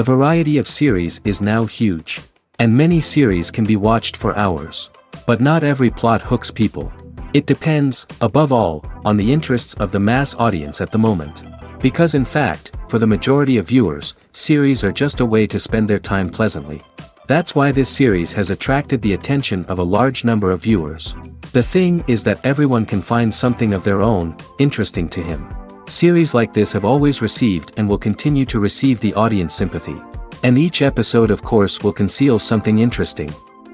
variety of series is now huge. And many series can be watched for hours. But not every plot hooks people. It depends, above all, on the interests of the mass audience at the moment. Because in fact, for the majority of viewers, series are just a way to spend their time pleasantly. That's why this series has attracted the attention of a large number of viewers. The thing is that everyone can find something of their own, interesting to him. Series like this have always received and will continue to receive the audience sympathy. And each episode of course will conceal something interesting.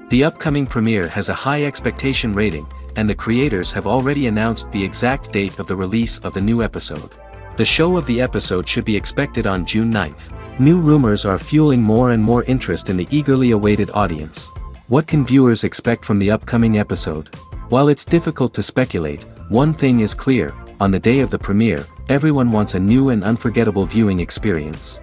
The upcoming premiere has a high expectation rating, and the creators have already announced the exact date of the release of the new episode. The show of the episode should be expected on June 9th. New rumors are fueling more and more interest in the eagerly awaited audience. What can viewers expect from the upcoming episode? While it's difficult to speculate, one thing is clear: on the day of the premiere, everyone wants a new and unforgettable viewing experience.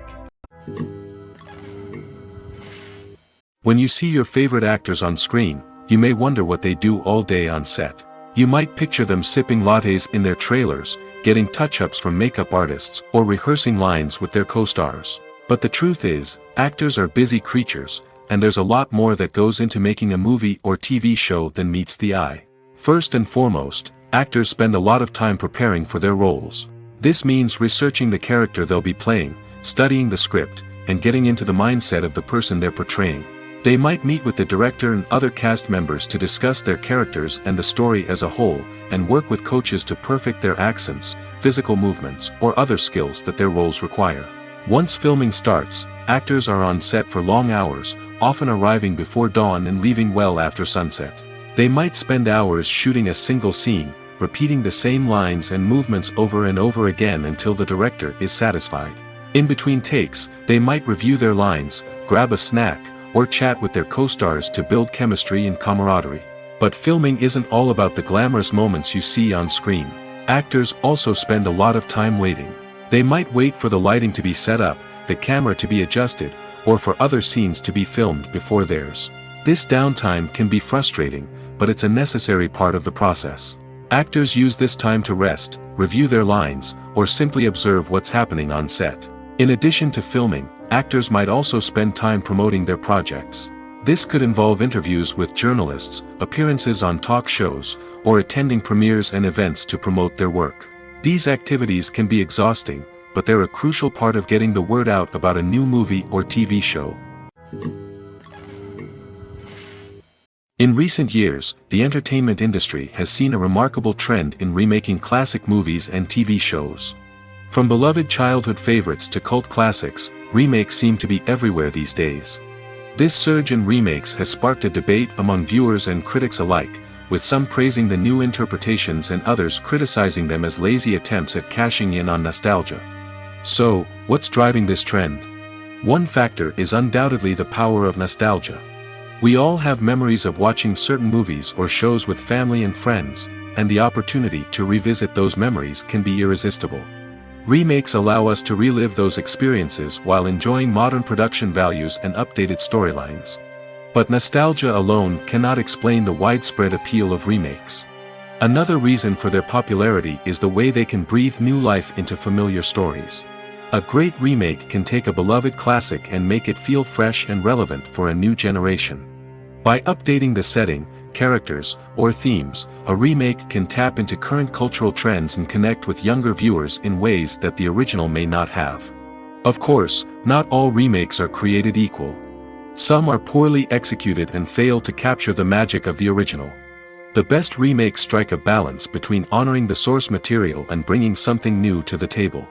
When you see your favorite actors on screen, you may wonder what they do all day on set. You might picture them sipping lattes in their trailers, getting touch-ups from makeup artists, or rehearsing lines with their co-stars. But the truth is, actors are busy creatures, and there's a lot more that goes into making a movie or TV show than meets the eye. First and foremost, actors spend a lot of time preparing for their roles. This means researching the character they'll be playing, studying the script, and getting into the mindset of the person they're portraying. They might meet with the director and other cast members to discuss their characters and the story as a whole, and work with coaches to perfect their accents, physical movements, or other skills that their roles require. Once filming starts, actors are on set for long hours, often arriving before dawn and leaving well after sunset. They might spend hours shooting a single scene, repeating the same lines and movements over and over again until the director is satisfied. In between takes, they might review their lines, grab a snack, or chat with their co-stars to build chemistry and camaraderie. But filming isn't all about the glamorous moments you see on screen. Actors also spend a lot of time waiting. They might wait for the lighting to be set up, the camera to be adjusted, or for other scenes to be filmed before theirs. This downtime can be frustrating, but it's a necessary part of the process. Actors use this time to rest, review their lines, or simply observe what's happening on set. In addition to filming, actors might also spend time promoting their projects. This could involve interviews with journalists, appearances on talk shows, or attending premieres and events to promote their work. These activities can be exhausting, but they're a crucial part of getting the word out about a new movie or TV show. In recent years, the entertainment industry has seen a remarkable trend in remaking classic movies and TV shows. From beloved childhood favorites to cult classics, remakes seem to be everywhere these days. This surge in remakes has sparked a debate among viewers and critics alike, with some praising the new interpretations and others criticizing them as lazy attempts at cashing in on nostalgia. So, what's driving this trend? One factor is undoubtedly the power of nostalgia. We all have memories of watching certain movies or shows with family and friends, and the opportunity to revisit those memories can be irresistible. Remakes allow us to relive those experiences while enjoying modern production values and updated storylines. But nostalgia alone cannot explain the widespread appeal of remakes. Another reason for their popularity is the way they can breathe new life into familiar stories. A great remake can take a beloved classic and make it feel fresh and relevant for a new generation. By updating the setting, characters, or themes, a remake can tap into current cultural trends and connect with younger viewers in ways that the original may not have. Of course, not all remakes are created equal. Some are poorly executed and fail to capture the magic of the original. The best remakes strike a balance between honoring the source material and bringing something new to the table.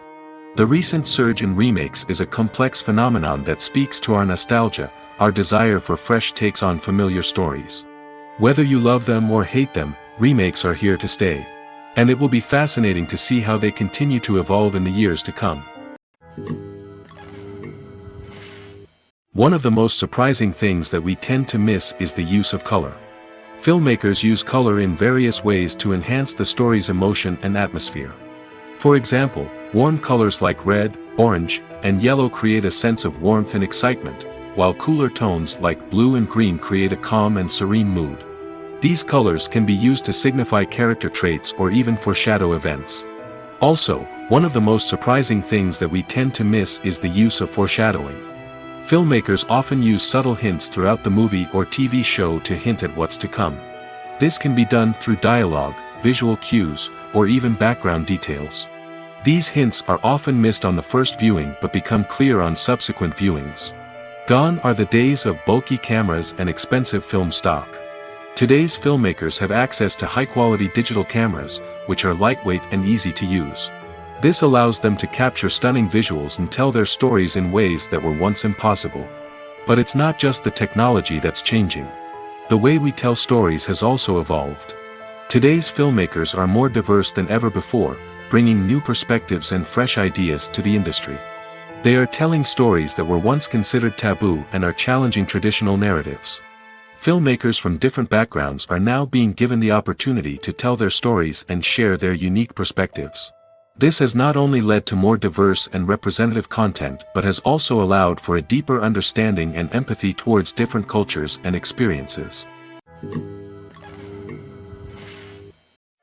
The recent surge in remakes is a complex phenomenon that speaks to our nostalgia, our desire for fresh takes on familiar stories. Whether you love them or hate them, remakes are here to stay. And it will be fascinating to see how they continue to evolve in the years to come. One of the most surprising things that we tend to miss is the use of color. Filmmakers use color in various ways to enhance the story's emotion and atmosphere. For example, warm colors like red, orange, and yellow create a sense of warmth and excitement, while cooler tones like blue and green create a calm and serene mood. These colors can be used to signify character traits or even foreshadow events. Also, one of the most surprising things that we tend to miss is the use of foreshadowing. Filmmakers often use subtle hints throughout the movie or TV show to hint at what's to come. This can be done through dialogue, visual cues, or even background details. These hints are often missed on the first viewing but become clear on subsequent viewings. Gone are the days of bulky cameras and expensive film stock. Today's filmmakers have access to high-quality digital cameras, which are lightweight and easy to use. This allows them to capture stunning visuals and tell their stories in ways that were once impossible. But it's not just the technology that's changing. The way we tell stories has also evolved. Today's filmmakers are more diverse than ever before, bringing new perspectives and fresh ideas to the industry. They are telling stories that were once considered taboo and are challenging traditional narratives. Filmmakers from different backgrounds are now being given the opportunity to tell their stories and share their unique perspectives. This has not only led to more diverse and representative content but has also allowed for a deeper understanding and empathy towards different cultures and experiences.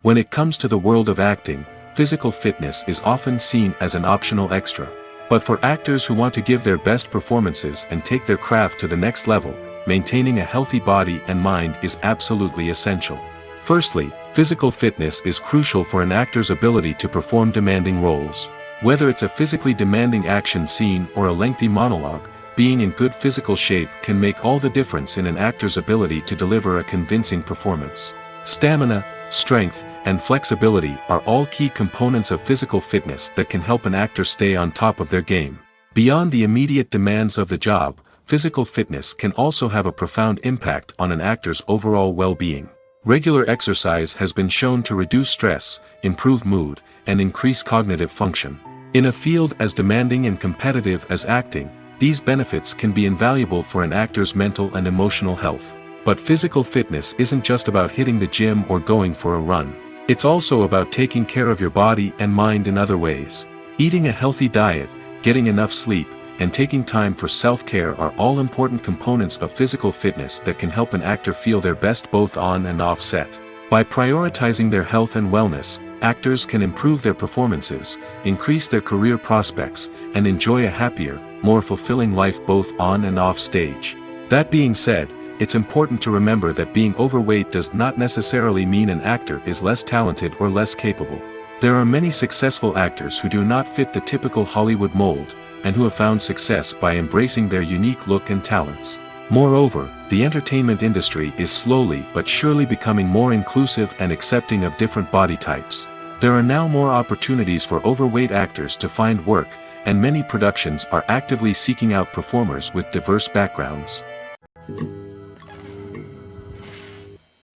When it comes to the world of acting, physical fitness is often seen as an optional extra. But for actors who want to give their best performances and take their craft to the next level, maintaining a healthy body and mind is absolutely essential. Firstly, physical fitness is crucial for an actor's ability to perform demanding roles. Whether it's a physically demanding action scene or a lengthy monologue, being in good physical shape can make all the difference in an actor's ability to deliver a convincing performance. Stamina, strength, and flexibility are all key components of physical fitness that can help an actor stay on top of their game. Beyond the immediate demands of the job, physical fitness can also have a profound impact on an actor's overall well-being. Regular exercise has been shown to reduce stress, improve mood, and increase cognitive function. In a field as demanding and competitive as acting, these benefits can be invaluable for an actor's mental and emotional health. But physical fitness isn't just about hitting the gym or going for a run. It's also about taking care of your body and mind in other ways. Eating a healthy diet, getting enough sleep, and taking time for self-care are all important components of physical fitness that can help an actor feel their best both on and off set. By prioritizing their health and wellness, actors can improve their performances, increase their career prospects, and enjoy a happier, more fulfilling life both on and off stage. That being said, it's important to remember that being overweight does not necessarily mean an actor is less talented or less capable. There are many successful actors who do not fit the typical Hollywood mold, and who have found success by embracing their unique look and talents. Moreover, the entertainment industry is slowly but surely becoming more inclusive and accepting of different body types. There are now more opportunities for overweight actors to find work, and many productions are actively seeking out performers with diverse backgrounds.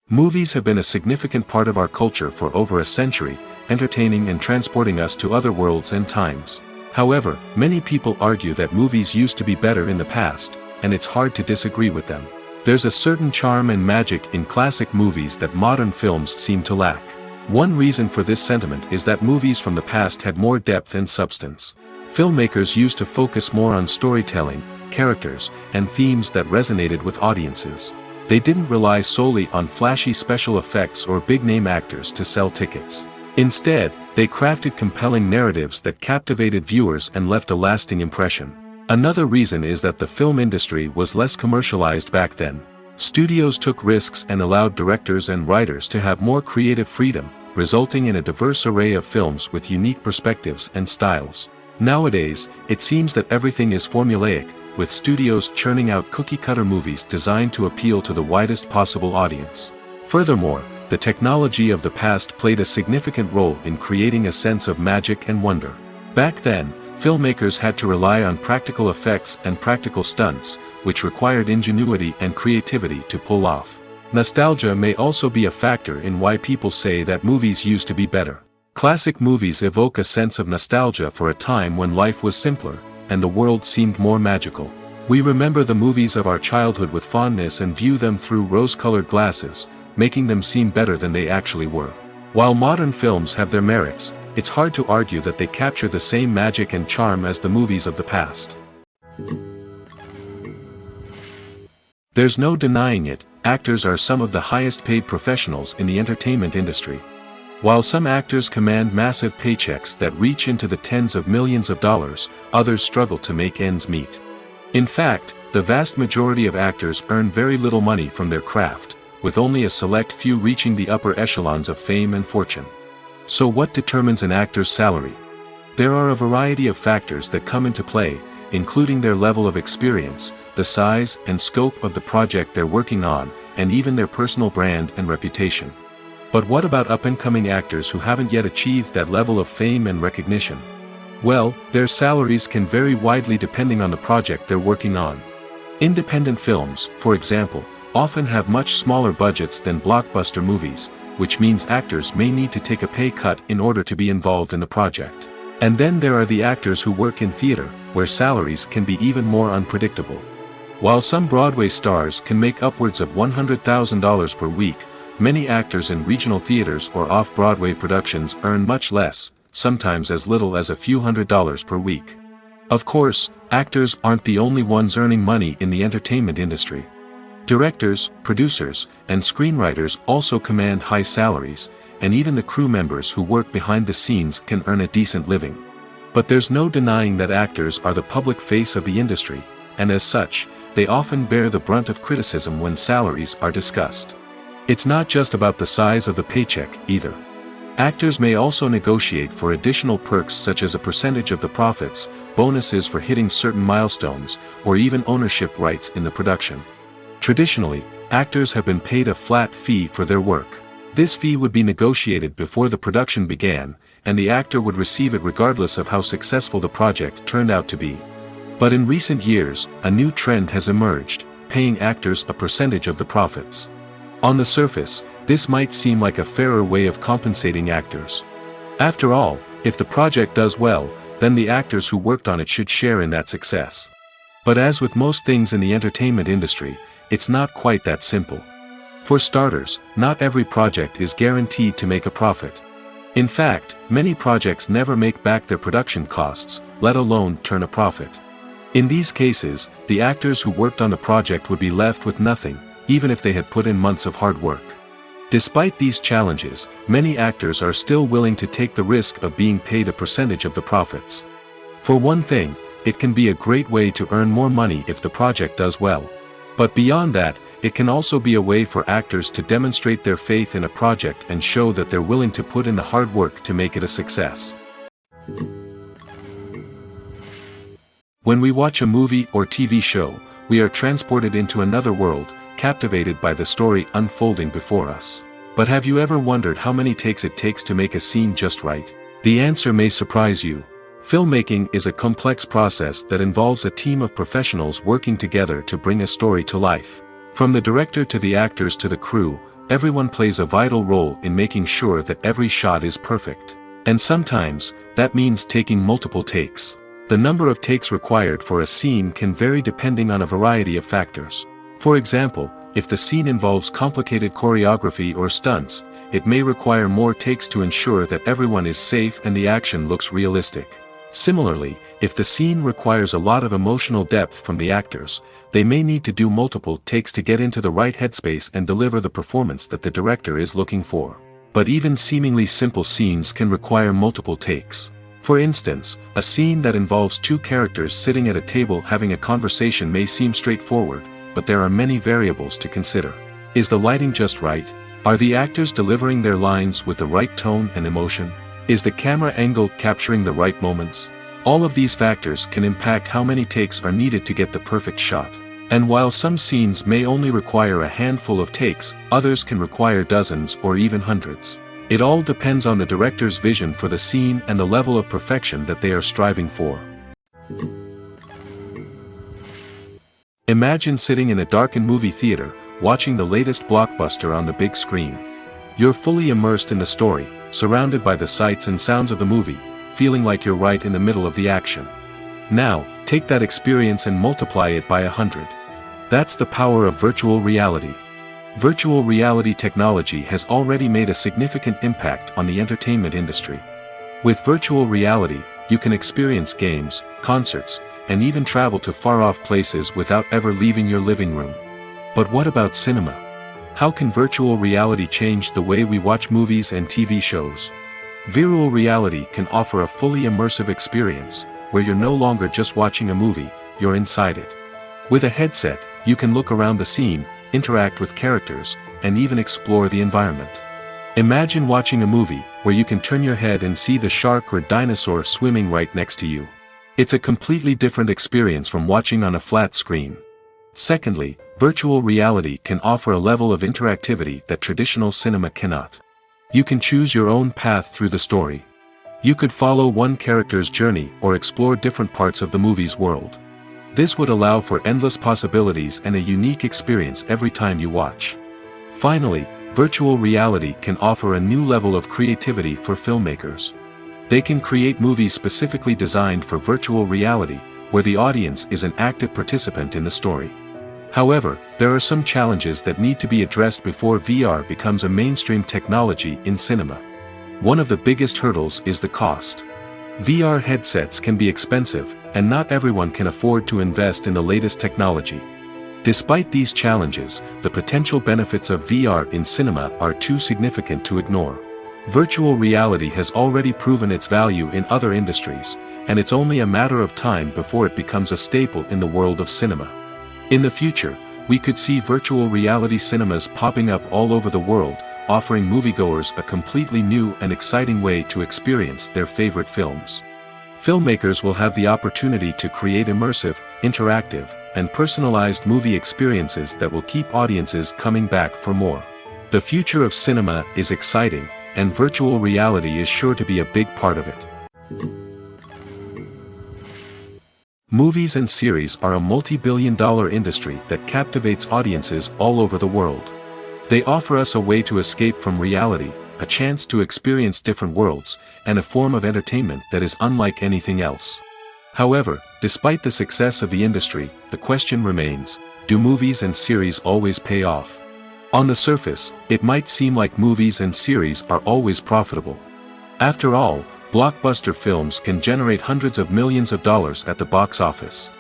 Movies have been a significant part of our culture for over a century, entertaining and transporting us to other worlds and times. However, many people argue that movies used to be better in the past, and it's hard to disagree with them. There's a certain charm and magic in classic movies that modern films seem to lack. One reason for this sentiment is that movies from the past had more depth and substance. Filmmakers used to focus more on storytelling, characters, and themes that resonated with audiences. They didn't rely solely on flashy special effects or big-name actors to sell tickets. Instead, they crafted compelling narratives that captivated viewers and left a lasting impression. Another reason is that the film industry was less commercialized back then. Studios took risks and allowed directors and writers to have more creative freedom, resulting in a diverse array of films with unique perspectives and styles. Nowadays, it seems that everything is formulaic, with studios churning out cookie-cutter movies designed to appeal to the widest possible audience. Furthermore, the technology of the past played a significant role in creating a sense of magic and wonder. Back then, filmmakers had to rely on practical effects and practical stunts, which required ingenuity and creativity to pull off. Nostalgia may also be a factor in why people say that movies used to be better. Classic movies evoke a sense of nostalgia for a time when life was simpler, and the world seemed more magical. We remember the movies of our childhood with fondness and view them through rose-colored glasses, making them seem better than they actually were. While modern films have their merits, it's hard to argue that they capture the same magic and charm as the movies of the past. There's no denying it, actors are some of the highest-paid professionals in the entertainment industry. While some actors command massive paychecks that reach into the tens of millions of dollars, others struggle to make ends meet. In fact, the vast majority of actors earn very little money from their craft, with only a select few reaching the upper echelons of fame and fortune. So what determines an actor's salary? There are a variety of factors that come into play, including their level of experience, the size and scope of the project they're working on, and even their personal brand and reputation. But what about up-and-coming actors who haven't yet achieved that level of fame and recognition? Well, their salaries can vary widely depending on the project they're working on. Independent films, for example, often have much smaller budgets than blockbuster movies, which means actors may need to take a pay cut in order to be involved in the project. And then there are the actors who work in theater, where salaries can be even more unpredictable. While some Broadway stars can make upwards of $100,000 per week, many actors in regional theaters or off-Broadway productions earn much less, sometimes as little as a few $100s per week. Of course, actors aren't the only ones earning money in the entertainment industry. Directors, producers, and screenwriters also command high salaries, and even the crew members who work behind the scenes can earn a decent living. But there's no denying that actors are the public face of the industry, and as such, they often bear the brunt of criticism when salaries are discussed. It's not just about the size of the paycheck, either. Actors may also negotiate for additional perks such as a percentage of the profits, bonuses for hitting certain milestones, or even ownership rights in the production. Traditionally, actors have been paid a flat fee for their work. This fee would be negotiated before the production began, and the actor would receive it regardless of how successful the project turned out to be. But in recent years, a new trend has emerged, paying actors a percentage of the profits. On the surface, this might seem like a fairer way of compensating actors. After all, if the project does well, then the actors who worked on it should share in that success. But as with most things in the entertainment industry, it's not quite that simple. For starters, not every project is guaranteed to make a profit. In fact, many projects never make back their production costs, let alone turn a profit. In these cases, the actors who worked on the project would be left with nothing, even if they had put in months of hard work. Despite these challenges, many actors are still willing to take the risk of being paid a percentage of the profits. For one thing, it can be a great way to earn more money if the project does well. But beyond that, it can also be a way for actors to demonstrate their faith in a project and show that they're willing to put in the hard work to make it a success. When we watch a movie or TV show, we are transported into another world, captivated by the story unfolding before us. But have you ever wondered how many takes it takes to make a scene just right? The answer may surprise you. Filmmaking is a complex process that involves a team of professionals working together to bring a story to life. From the director to the actors to the crew, everyone plays a vital role in making sure that every shot is perfect. And sometimes, that means taking multiple takes. The number of takes required for a scene can vary depending on a variety of factors. For example, if the scene involves complicated choreography or stunts, it may require more takes to ensure that everyone is safe and the action looks realistic. Similarly, if the scene requires a lot of emotional depth from the actors, they may need to do multiple takes to get into the right headspace and deliver the performance that the director is looking for. But even seemingly simple scenes can require multiple takes. For instance, a scene that involves two characters sitting at a table having a conversation may seem straightforward, but there are many variables to consider. Is the lighting just right? Are the actors delivering their lines with the right tone and emotion? Is the camera angle capturing the right moments? All of these factors can impact how many takes are needed to get the perfect shot. And while some scenes may only require a handful of takes, others can require dozens or even hundreds. It all depends on the director's vision for the scene and the level of perfection that they are striving for. Imagine sitting in a darkened movie theater, watching the latest blockbuster on the big screen. You're fully immersed in the story, surrounded by the sights and sounds of the movie, feeling like you're right in the middle of the action. Now, take that experience and multiply it by 100. That's the power of virtual reality. Virtual reality technology has already made a significant impact on the entertainment industry. With virtual reality, you can experience games, concerts, and even travel to far-off places without ever leaving your living room. But what about cinema? How can virtual reality change the way we watch movies and TV shows? Virtual reality can offer a fully immersive experience, where you're no longer just watching a movie, you're inside it. With a headset, you can look around the scene, interact with characters, and even explore the environment. Imagine watching a movie where you can turn your head and see the shark or dinosaur swimming right next to you. It's a completely different experience from watching on a flat screen. Secondly, virtual reality can offer a level of interactivity that traditional cinema cannot. You can choose your own path through the story. You could follow one character's journey or explore different parts of the movie's world. This would allow for endless possibilities and a unique experience every time you watch. Finally, virtual reality can offer a new level of creativity for filmmakers. They can create movies specifically designed for virtual reality, where the audience is an active participant in the story. However, there are some challenges that need to be addressed before VR becomes a mainstream technology in cinema. One of the biggest hurdles is the cost. VR headsets can be expensive, and not everyone can afford to invest in the latest technology. Despite these challenges, the potential benefits of VR in cinema are too significant to ignore. Virtual reality has already proven its value in other industries, and it's only a matter of time before it becomes a staple in the world of cinema. In the future, we could see virtual reality cinemas popping up all over the world, offering moviegoers a completely new and exciting way to experience their favorite films. Filmmakers will have the opportunity to create immersive, interactive, and personalized movie experiences that will keep audiences coming back for more. The future of cinema is exciting, and virtual reality is sure to be a big part of it. Movies and series are a multi-billion-dollar industry that captivates audiences all over the world. They offer us a way to escape from reality, a chance to experience different worlds, and a form of entertainment that is unlike anything else. However, despite the success of the industry, the question remains, do movies and series always pay off? On the surface, it might seem like movies and series are always profitable. After all, blockbuster films can generate hundreds of millions of dollars at the box office.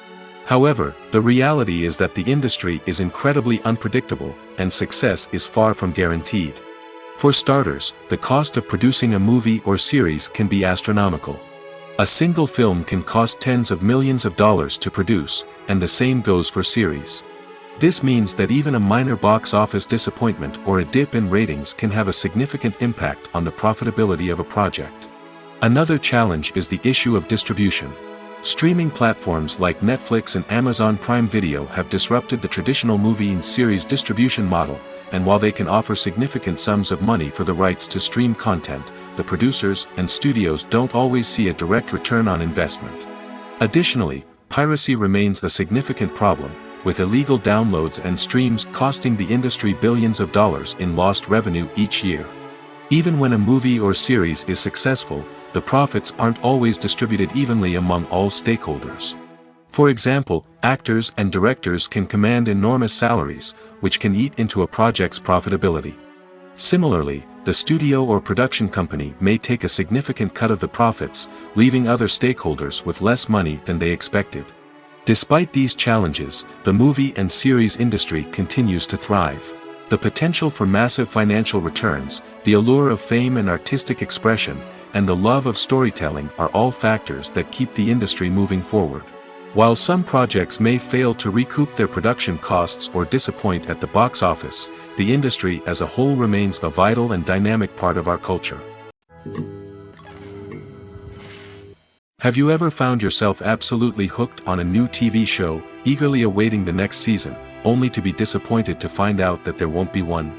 However, the reality is that the industry is incredibly unpredictable, and success is far from guaranteed. For starters, the cost of producing a movie or series can be astronomical. A single film can cost tens of millions of dollars to produce, and the same goes for series. This means that even a minor box office disappointment or a dip in ratings can have a significant impact on the profitability of a project. Another challenge is the issue of distribution. Streaming platforms like Netflix and Amazon Prime Video have disrupted the traditional movie and series distribution model, and while they can offer significant sums of money for the rights to stream content, the producers and studios don't always see a direct return on investment. Additionally, piracy remains a significant problem, with illegal downloads and streams costing the industry billions of dollars in lost revenue each year. Even when a movie or series is successful, the profits aren't always distributed evenly among all stakeholders. For example, actors and directors can command enormous salaries, which can eat into a project's profitability. Similarly, the studio or production company may take a significant cut of the profits, leaving other stakeholders with less money than they expected. Despite these challenges, the movie and series industry continues to thrive. The potential for massive financial returns, the allure of fame and artistic expression, and the love of storytelling are all factors that keep the industry moving forward. While some projects may fail to recoup their production costs or disappoint at the box office, the industry as a whole remains a vital and dynamic part of our culture. Have you ever found yourself absolutely hooked on a new TV show, eagerly awaiting the next season, only to be disappointed to find out that there won't be one?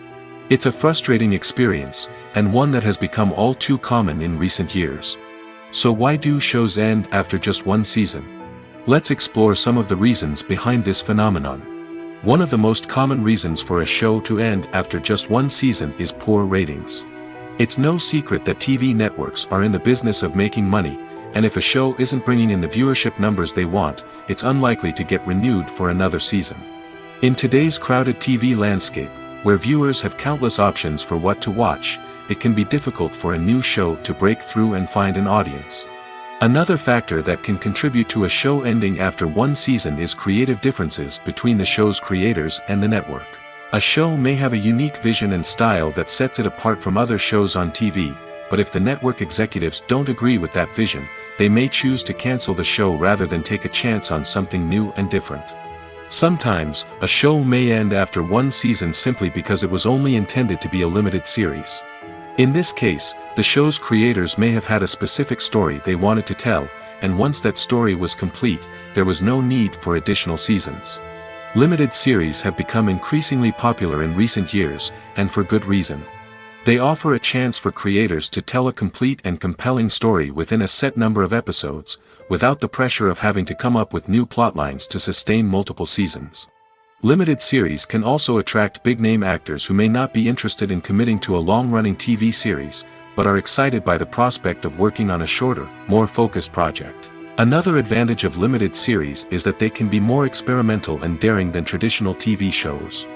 It's a frustrating experience, and one that has become all too common in recent years. So why do shows end after just one season? Let's explore some of the reasons behind this phenomenon. One of the most common reasons for a show to end after just one season is poor ratings. It's no secret that TV networks are in the business of making money, and if a show isn't bringing in the viewership numbers they want, it's unlikely to get renewed for another season. In today's crowded TV landscape, where viewers have countless options for what to watch, it can be difficult for a new show to break through and find an audience. Another factor that can contribute to a show ending after one season is creative differences between the show's creators and the network. A show may have a unique vision and style that sets it apart from other shows on TV, but if the network executives don't agree with that vision, they may choose to cancel the show rather than take a chance on something new and different. Sometimes, a show may end after one season simply because it was only intended to be a limited series. In this case, the show's creators may have had a specific story they wanted to tell, and once that story was complete, there was no need for additional seasons. Limited series have become increasingly popular in recent years, and for good reason. They offer a chance for creators to tell a complete and compelling story within a set number of episodes, without the pressure of having to come up with new plotlines to sustain multiple seasons. Limited series can also attract big-name actors who may not be interested in committing to a long-running TV series, but are excited by the prospect of working on a shorter, more focused project. Another advantage of limited series is that they can be more experimental and daring than traditional TV shows.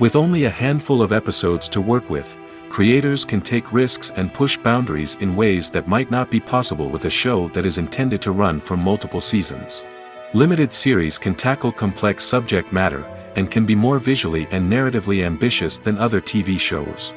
With only a handful of episodes to work with, creators can take risks and push boundaries in ways that might not be possible with a show that is intended to run for multiple seasons. Limited series can tackle complex subject matter, and can be more visually and narratively ambitious than other TV shows.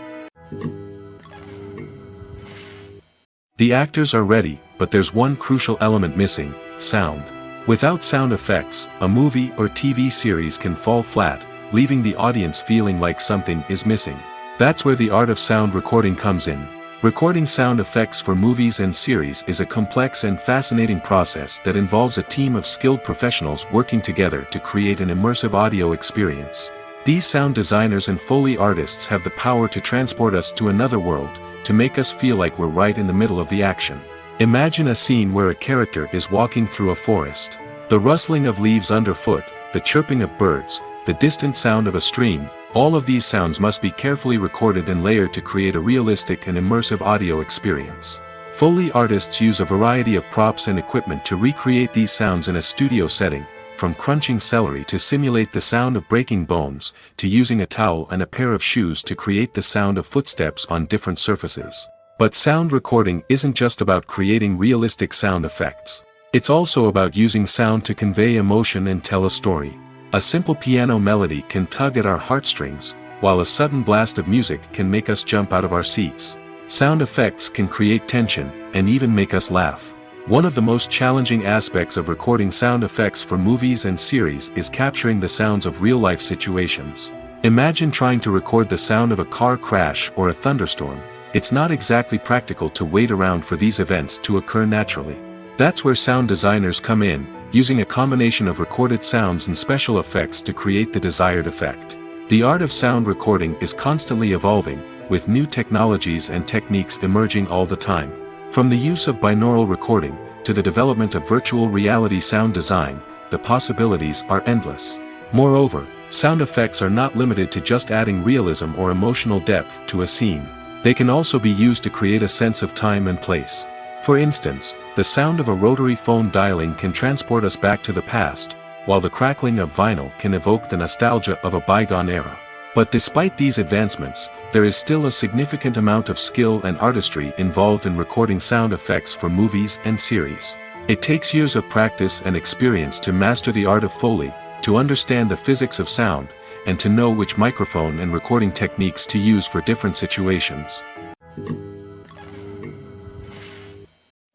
The actors are ready, but there's one crucial element missing: sound. Without sound effects, a movie or TV series can fall flat, leaving the audience feeling like something is missing. That's where the art of sound recording comes in. Recording sound effects for movies and series is a complex and fascinating process that involves a team of skilled professionals working together to create an immersive audio experience. These sound designers and Foley artists have the power to transport us to another world, to make us feel like we're right in the middle of the action. Imagine a scene where a character is walking through a forest. The rustling of leaves underfoot, the chirping of birds, the distant sound of a stream, all of these sounds must be carefully recorded and layered to create a realistic and immersive audio experience. Foley artists use a variety of props and equipment to recreate these sounds in a studio setting, from crunching celery to simulate the sound of breaking bones, to using a towel and a pair of shoes to create the sound of footsteps on different surfaces. But sound recording isn't just about creating realistic sound effects. It's also about using sound to convey emotion and tell a story. A simple piano melody can tug at our heartstrings, while a sudden blast of music can make us jump out of our seats. Sound effects can create tension, and even make us laugh. One of the most challenging aspects of recording sound effects for movies and series is capturing the sounds of real-life situations. Imagine trying to record the sound of a car crash or a thunderstorm. It's not exactly practical to wait around for these events to occur naturally. That's where sound designers come in, using a combination of recorded sounds and special effects to create the desired effect. The art of sound recording is constantly evolving, with new technologies and techniques emerging all the time. From the use of binaural recording, to the development of virtual reality sound design, the possibilities are endless. Moreover, sound effects are not limited to just adding realism or emotional depth to a scene. They can also be used to create a sense of time and place. For instance, the sound of a rotary phone dialing can transport us back to the past, while the crackling of vinyl can evoke the nostalgia of a bygone era. But despite these advancements, there is still a significant amount of skill and artistry involved in recording sound effects for movies and series. It takes years of practice and experience to master the art of Foley, to understand the physics of sound, and to know which microphone and recording techniques to use for different situations.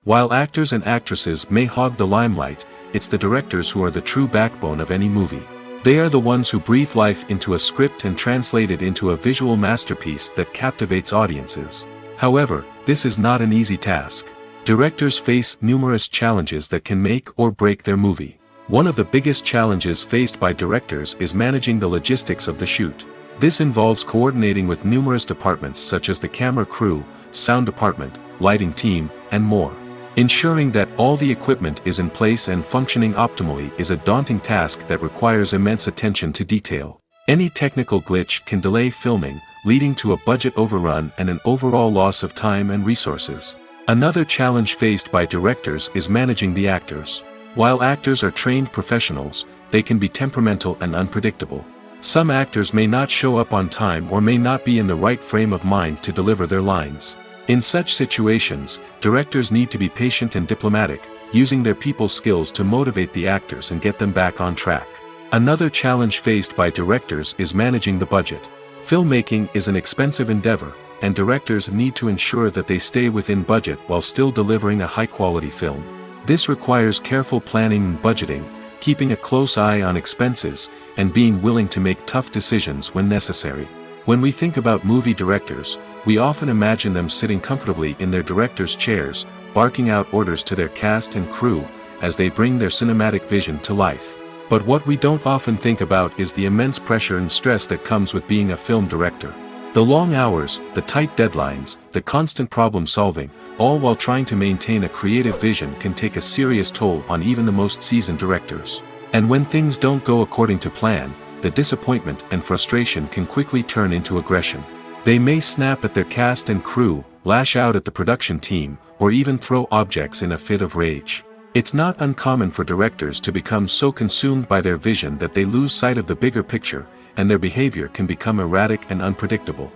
While actors and actresses may hog the limelight, it's the directors who are the true backbone of any movie. They are the ones who breathe life into a script and translate it into a visual masterpiece that captivates audiences. However, this is not an easy task. Directors face numerous challenges that can make or break their movie. One of the biggest challenges faced by directors is managing the logistics of the shoot. This involves coordinating with numerous departments such as the camera crew, sound department, lighting team, and more. Ensuring that all the equipment is in place and functioning optimally is a daunting task that requires immense attention to detail. Any technical glitch can delay filming, leading to a budget overrun and an overall loss of time and resources. Another challenge faced by directors is managing the actors. While actors are trained professionals, they can be temperamental and unpredictable. Some actors may not show up on time or may not be in the right frame of mind to deliver their lines. In such situations, directors need to be patient and diplomatic, using their people skills to motivate the actors and get them back on track. Another challenge faced by directors is managing the budget. Filmmaking is an expensive endeavor, and directors need to ensure that they stay within budget while still delivering a high-quality film. This requires careful planning and budgeting, keeping a close eye on expenses, and being willing to make tough decisions when necessary. When we think about movie directors, we often imagine them sitting comfortably in their director's chairs, barking out orders to their cast and crew, as they bring their cinematic vision to life. But what we don't often think about is the immense pressure and stress that comes with being a film director. The long hours, the tight deadlines, the constant problem solving, all while trying to maintain a creative vision can take a serious toll on even the most seasoned directors. And when things don't go according to plan, the disappointment and frustration can quickly turn into aggression. They may snap at their cast and crew, lash out at the production team, or even throw objects in a fit of rage. It's not uncommon for directors to become so consumed by their vision that they lose sight of the bigger picture, and their behavior can become erratic and unpredictable.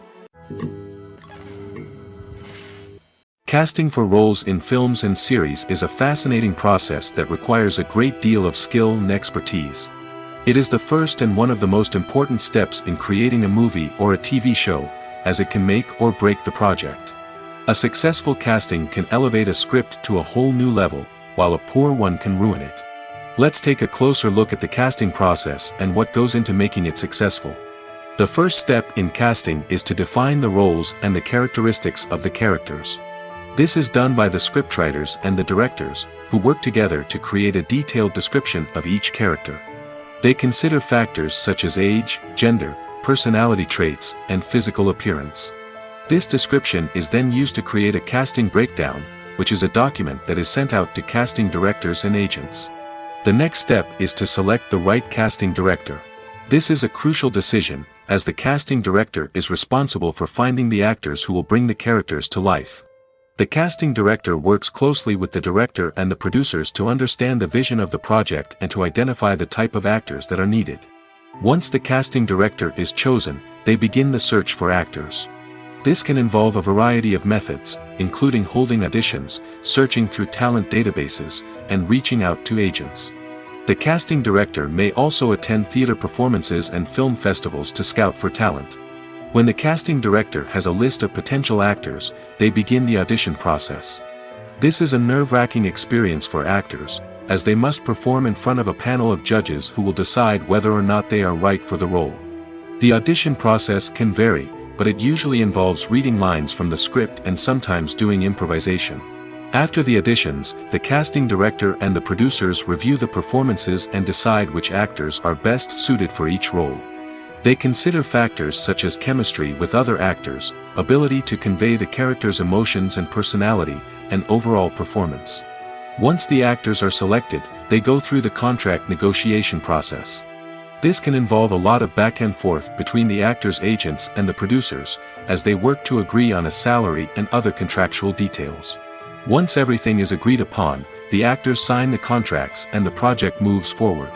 Casting for roles in films and series is a fascinating process that requires a great deal of skill and expertise. It is the first and one of the most important steps in creating a movie or a TV show, as it can make or break the project. A successful casting can elevate a script to a whole new level, while a poor one can ruin it. Let's take a closer look at the casting process and what goes into making it successful. The first step in casting is to define the roles and the characteristics of the characters. This is done by the scriptwriters and the directors, who work together to create a detailed description of each character. They consider factors such as age, gender, personality traits, and physical appearance. This description is then used to create a casting breakdown, which is a document that is sent out to casting directors and agents. The next step is to select the right casting director. This is a crucial decision, as the casting director is responsible for finding the actors who will bring the characters to life. The casting director works closely with the director and the producers to understand the vision of the project and to identify the type of actors that are needed. Once the casting director is chosen, they begin the search for actors. This can involve a variety of methods, including holding auditions, searching through talent databases, and reaching out to agents. The casting director may also attend theater performances and film festivals to scout for talent. When the casting director has a list of potential actors, they begin the audition process. This is a nerve-wracking experience for actors, as they must perform in front of a panel of judges who will decide whether or not they are right for the role. The audition process can vary, but it usually involves reading lines from the script and sometimes doing improvisation. After the auditions, the casting director and the producers review the performances and decide which actors are best suited for each role. They consider factors such as chemistry with other actors, ability to convey the character's emotions and personality, and overall performance. Once the actors are selected, they go through the contract negotiation process. This can involve a lot of back and forth between the actors' agents and the producers, as they work to agree on a salary and other contractual details. Once everything is agreed upon, the actors sign the contracts and the project moves forward.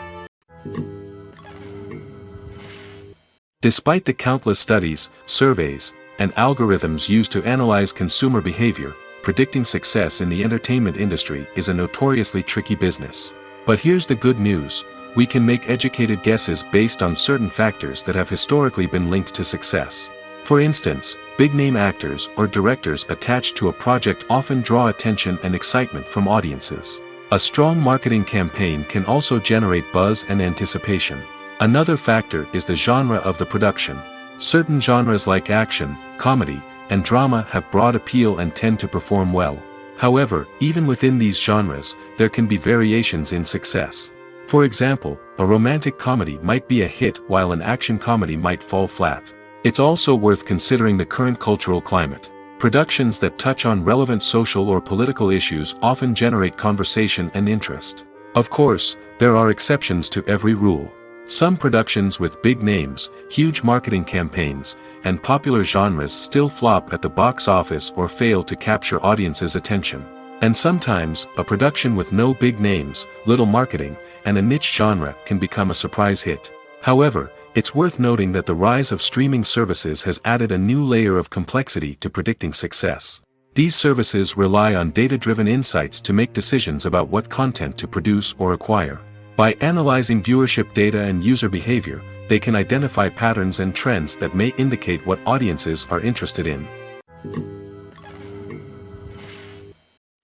Despite the countless studies, surveys, and algorithms used to analyze consumer behavior, predicting success in the entertainment industry is a notoriously tricky business. But here's the good news. We can make educated guesses based on certain factors that have historically been linked to success. For instance, big-name actors or directors attached to a project often draw attention and excitement from audiences. A strong marketing campaign can also generate buzz and anticipation. Another factor is the genre of the production. Certain genres like action, comedy, and drama have broad appeal and tend to perform well. However, even within these genres, there can be variations in success. For example, a romantic comedy might be a hit while an action comedy might fall flat. It's also worth considering the current cultural climate. Productions that touch on relevant social or political issues often generate conversation and interest. Of course, there are exceptions to every rule. Some productions with big names, huge marketing campaigns, and popular genres still flop at the box office or fail to capture audiences' attention. And sometimes, a production with no big names, little marketing, and a niche genre can become a surprise hit. However, it's worth noting that the rise of streaming services has added a new layer of complexity to predicting success. These services rely on data-driven insights to make decisions about what content to produce or acquire. By analyzing viewership data and user behavior, they can identify patterns and trends that may indicate what audiences are interested in.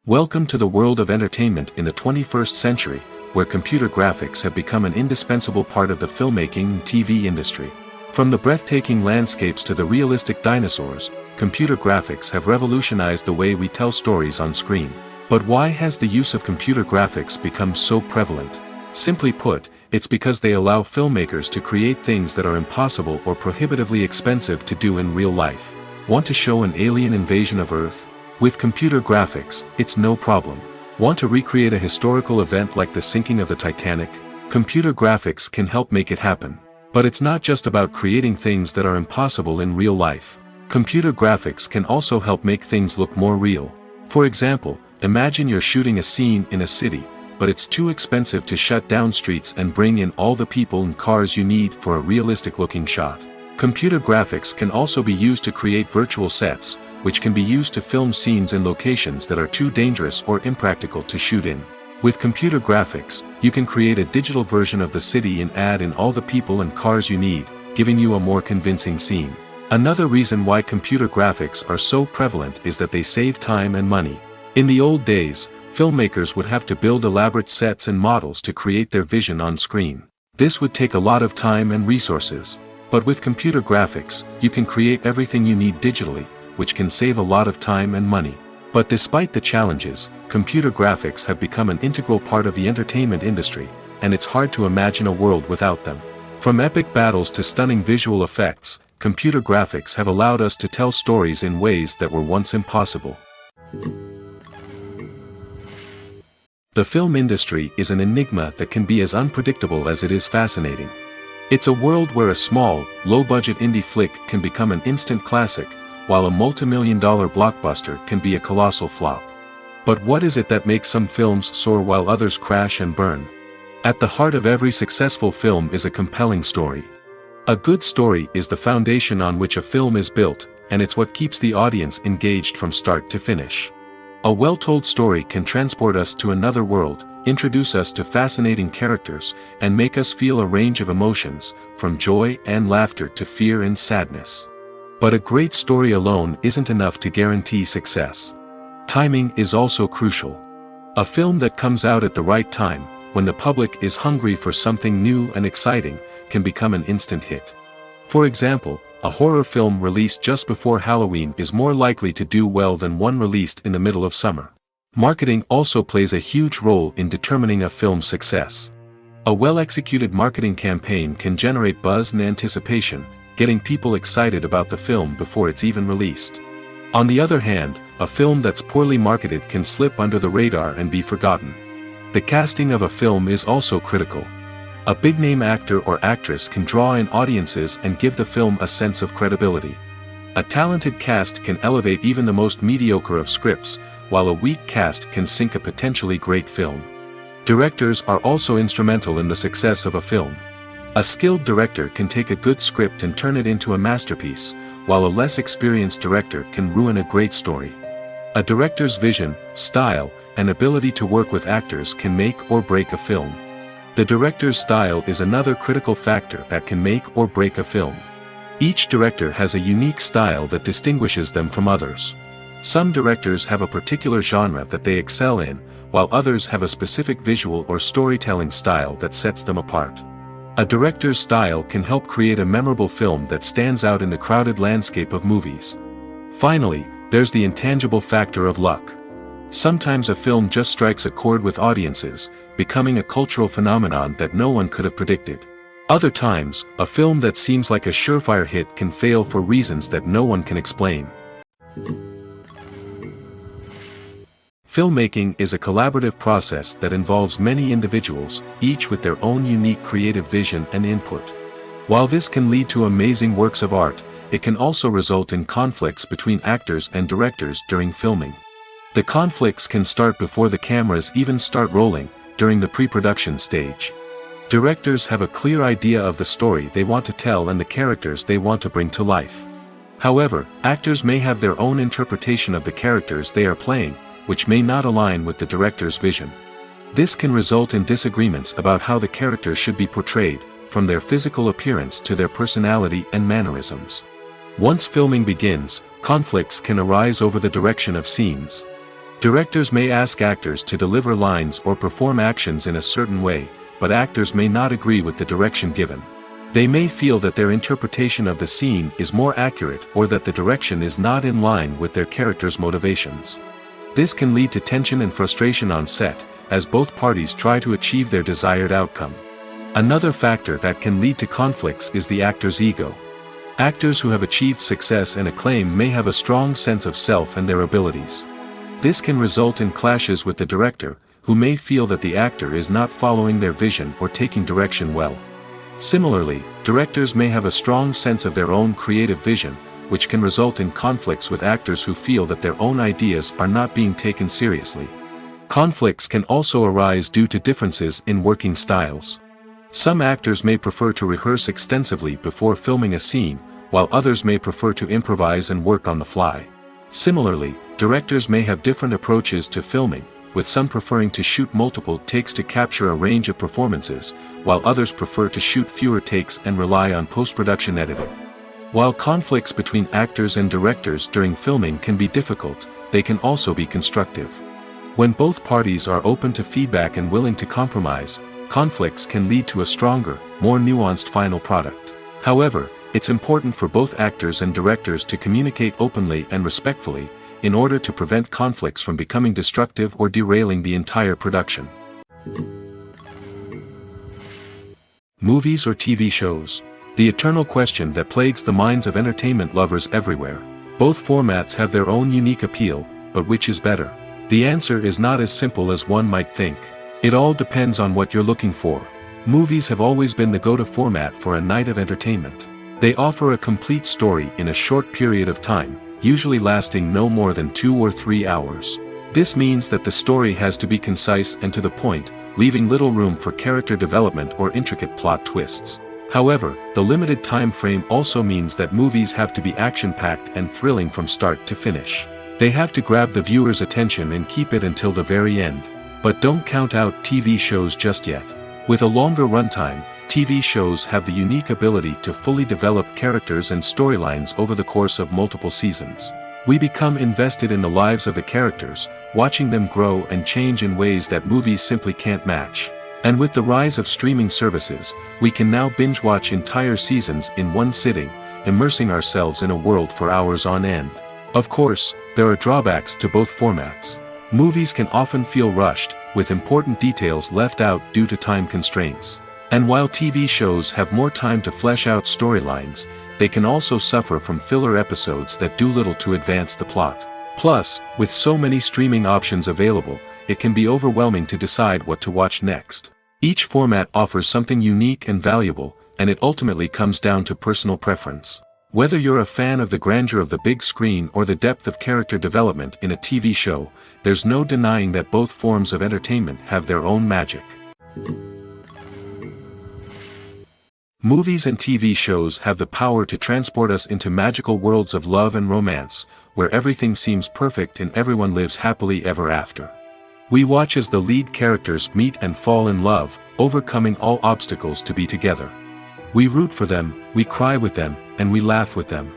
Welcome to the world of entertainment in the 21st century, where computer graphics have become an indispensable part of the filmmaking and TV industry. From the breathtaking landscapes to the realistic dinosaurs, computer graphics have revolutionized the way we tell stories on screen. But why has the use of computer graphics become so prevalent? Simply put, it's because they allow filmmakers to create things that are impossible or prohibitively expensive to do in real life. Want to show an alien invasion of Earth? With computer graphics, it's no problem. Want to recreate a historical event like the sinking of the Titanic? Computer graphics can help make it happen. But it's not just about creating things that are impossible in real life. Computer graphics can also help make things look more real. For example, imagine you're shooting a scene in a city, but it's too expensive to shut down streets and bring in all the people and cars you need for a realistic-looking shot. Computer graphics can also be used to create virtual sets, which can be used to film scenes in locations that are too dangerous or impractical to shoot in. With computer graphics, you can create a digital version of the city and add in all the people and cars you need, giving you a more convincing scene. Another reason why computer graphics are so prevalent is that they save time and money. In the old days, filmmakers would have to build elaborate sets and models to create their vision on screen. This would take a lot of time and resources. But with computer graphics, you can create everything you need digitally, which can save a lot of time and money. But despite the challenges, computer graphics have become an integral part of the entertainment industry, and it's hard to imagine a world without them. From epic battles to stunning visual effects, computer graphics have allowed us to tell stories in ways that were once impossible. The film industry is an enigma that can be as unpredictable as it is fascinating. It's a world where a small, low-budget indie flick can become an instant classic, while a multi-million-dollar blockbuster can be a colossal flop. But what is it that makes some films soar while others crash and burn? At the heart of every successful film is a compelling story. A good story is the foundation on which a film is built, and it's what keeps the audience engaged from start to finish. A well-told story can transport us to another world, introduce us to fascinating characters, and make us feel a range of emotions, from joy and laughter to fear and sadness. But a great story alone isn't enough to guarantee success. Timing is also crucial. A film that comes out at the right time, when the public is hungry for something new and exciting, can become an instant hit. For example, a horror film released just before Halloween is more likely to do well than one released in the middle of summer. Marketing also plays a huge role in determining a film's success. A well-executed marketing campaign can generate buzz and anticipation, getting people excited about the film before it's even released. On the other hand, a film that's poorly marketed can slip under the radar and be forgotten. The casting of a film is also critical. A big-name actor or actress can draw in audiences and give the film a sense of credibility. A talented cast can elevate even the most mediocre of scripts, while a weak cast can sink a potentially great film. Directors are also instrumental in the success of a film. A skilled director can take a good script and turn it into a masterpiece, while a less experienced director can ruin a great story. A director's vision, style, and ability to work with actors can make or break a film. The director's style is another critical factor that can make or break a film. Each director has a unique style that distinguishes them from others. Some directors have a particular genre that they excel in, while others have a specific visual or storytelling style that sets them apart. A director's style can help create a memorable film that stands out in the crowded landscape of movies. Finally, there's the intangible factor of luck. Sometimes a film just strikes a chord with audiences, becoming a cultural phenomenon that no one could have predicted. Other times, a film that seems like a surefire hit can fail for reasons that no one can explain. Filmmaking is a collaborative process that involves many individuals, each with their own unique creative vision and input. While this can lead to amazing works of art, it can also result in conflicts between actors and directors during filming. The conflicts can start before the cameras even start rolling, during the pre-production stage. Directors have a clear idea of the story they want to tell and the characters they want to bring to life. However, actors may have their own interpretation of the characters they are playing, which may not align with the director's vision. This can result in disagreements about how the characters should be portrayed, from their physical appearance to their personality and mannerisms. Once filming begins, conflicts can arise over the direction of scenes. Directors may ask actors to deliver lines or perform actions in a certain way, but actors may not agree with the direction given. They may feel that their interpretation of the scene is more accurate or that the direction is not in line with their character's motivations. This can lead to tension and frustration on set, as both parties try to achieve their desired outcome. Another factor that can lead to conflicts is the actor's ego. Actors who have achieved success and acclaim may have a strong sense of self and their abilities. This can result in clashes with the director, who may feel that the actor is not following their vision or taking direction well. Similarly, directors may have a strong sense of their own creative vision, which can result in conflicts with actors who feel that their own ideas are not being taken seriously. Conflicts can also arise due to differences in working styles. Some actors may prefer to rehearse extensively before filming a scene, while others may prefer to improvise and work on the fly. Similarly, directors may have different approaches to filming, with some preferring to shoot multiple takes to capture a range of performances, while others prefer to shoot fewer takes and rely on post-production editing. While conflicts between actors and directors during filming can be difficult, they can also be constructive. When both parties are open to feedback and willing to compromise, conflicts can lead to a stronger, more nuanced final product. However, it's important for both actors and directors to communicate openly and respectfully, in order to prevent conflicts from becoming destructive or derailing the entire production. Movies or TV shows? The eternal question that plagues the minds of entertainment lovers everywhere. Both formats have their own unique appeal, but which is better? The answer is not as simple as one might think. It all depends on what you're looking for. Movies have always been the go-to format for a night of entertainment. They offer a complete story in a short period of time, usually lasting no more than 2 or 3 hours. This means that the story has to be concise and to the point, leaving little room for character development or intricate plot twists. However, the limited time frame also means that movies have to be action-packed and thrilling from start to finish. They have to grab the viewer's attention and keep it until the very end. But don't count out TV shows just yet. With a longer runtime, TV shows have the unique ability to fully develop characters and storylines over the course of multiple seasons. We become invested in the lives of the characters, watching them grow and change in ways that movies simply can't match. And with the rise of streaming services, we can now binge-watch entire seasons in one sitting, immersing ourselves in a world for hours on end. Of course, there are drawbacks to both formats. Movies can often feel rushed, with important details left out due to time constraints. And while TV shows have more time to flesh out storylines, they can also suffer from filler episodes that do little to advance the plot. Plus, with so many streaming options available, it can be overwhelming to decide what to watch next. Each format offers something unique and valuable, and it ultimately comes down to personal preference. Whether you're a fan of the grandeur of the big screen or the depth of character development in a TV show, there's no denying that both forms of entertainment have their own magic. Movies and TV shows have the power to transport us into magical worlds of love and romance, where everything seems perfect and everyone lives happily ever after. We watch as the lead characters meet and fall in love, overcoming all obstacles to be together. We root for them, we cry with them, and we laugh with them.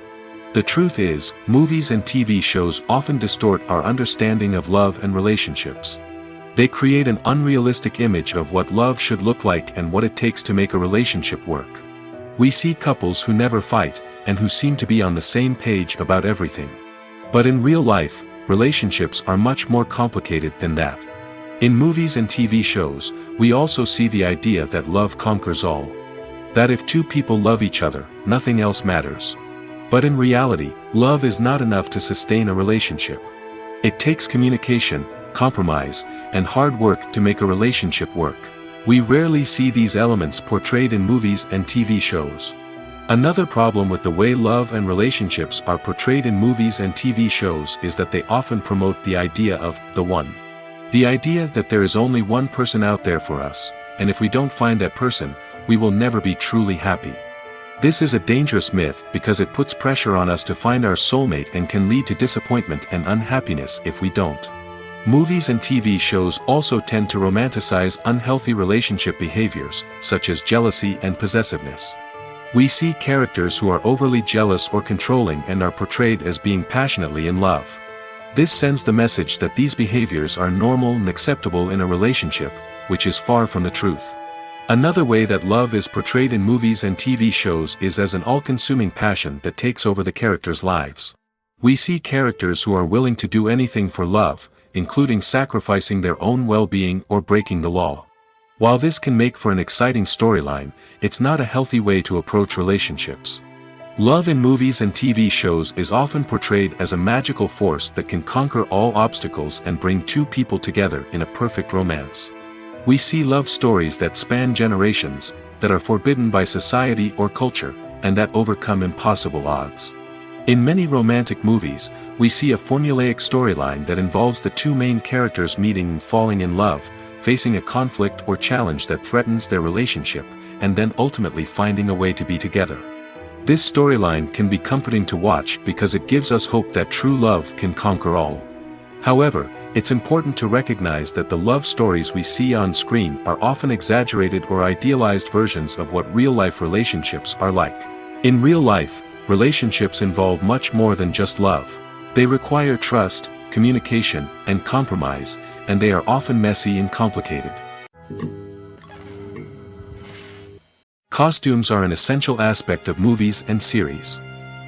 The truth is, movies and TV shows often distort our understanding of love and relationships. They create an unrealistic image of what love should look like and what it takes to make a relationship work. We see couples who never fight, and who seem to be on the same page about everything. But in real life, relationships are much more complicated than that. In movies and TV shows, we also see the idea that love conquers all. That if two people love each other, nothing else matters. But in reality, love is not enough to sustain a relationship. It takes communication, compromise, and hard work to make a relationship work. We rarely see these elements portrayed in movies and TV shows. Another problem with the way love and relationships are portrayed in movies and TV shows is that they often promote the idea of the one. The idea that there is only one person out there for us, and if we don't find that person, we will never be truly happy. This is a dangerous myth because it puts pressure on us to find our soulmate and can lead to disappointment and unhappiness if we don't. Movies and TV shows also tend to romanticize unhealthy relationship behaviors, such as jealousy and possessiveness. We see characters who are overly jealous or controlling and are portrayed as being passionately in love. This sends the message that these behaviors are normal and acceptable in a relationship, which is far from the truth. Another way that love is portrayed in movies and TV shows is as an all-consuming passion that takes over the characters' lives. We see characters who are willing to do anything for love, including sacrificing their own well-being or breaking the law. While this can make for an exciting storyline, it's not a healthy way to approach relationships. Love in movies and TV shows is often portrayed as a magical force that can conquer all obstacles and bring two people together in a perfect romance. We see love stories that span generations, that are forbidden by society or culture, and that overcome impossible odds. In many romantic movies, we see a formulaic storyline that involves the two main characters meeting and falling in love, facing a conflict or challenge that threatens their relationship, and then ultimately finding a way to be together. This storyline can be comforting to watch because it gives us hope that true love can conquer all. However, it's important to recognize that the love stories we see on screen are often exaggerated or idealized versions of what real-life relationships are like. In real life, relationships involve much more than just love. They require trust, communication, and compromise, and they are often messy and complicated. Costumes are an essential aspect of movies and series.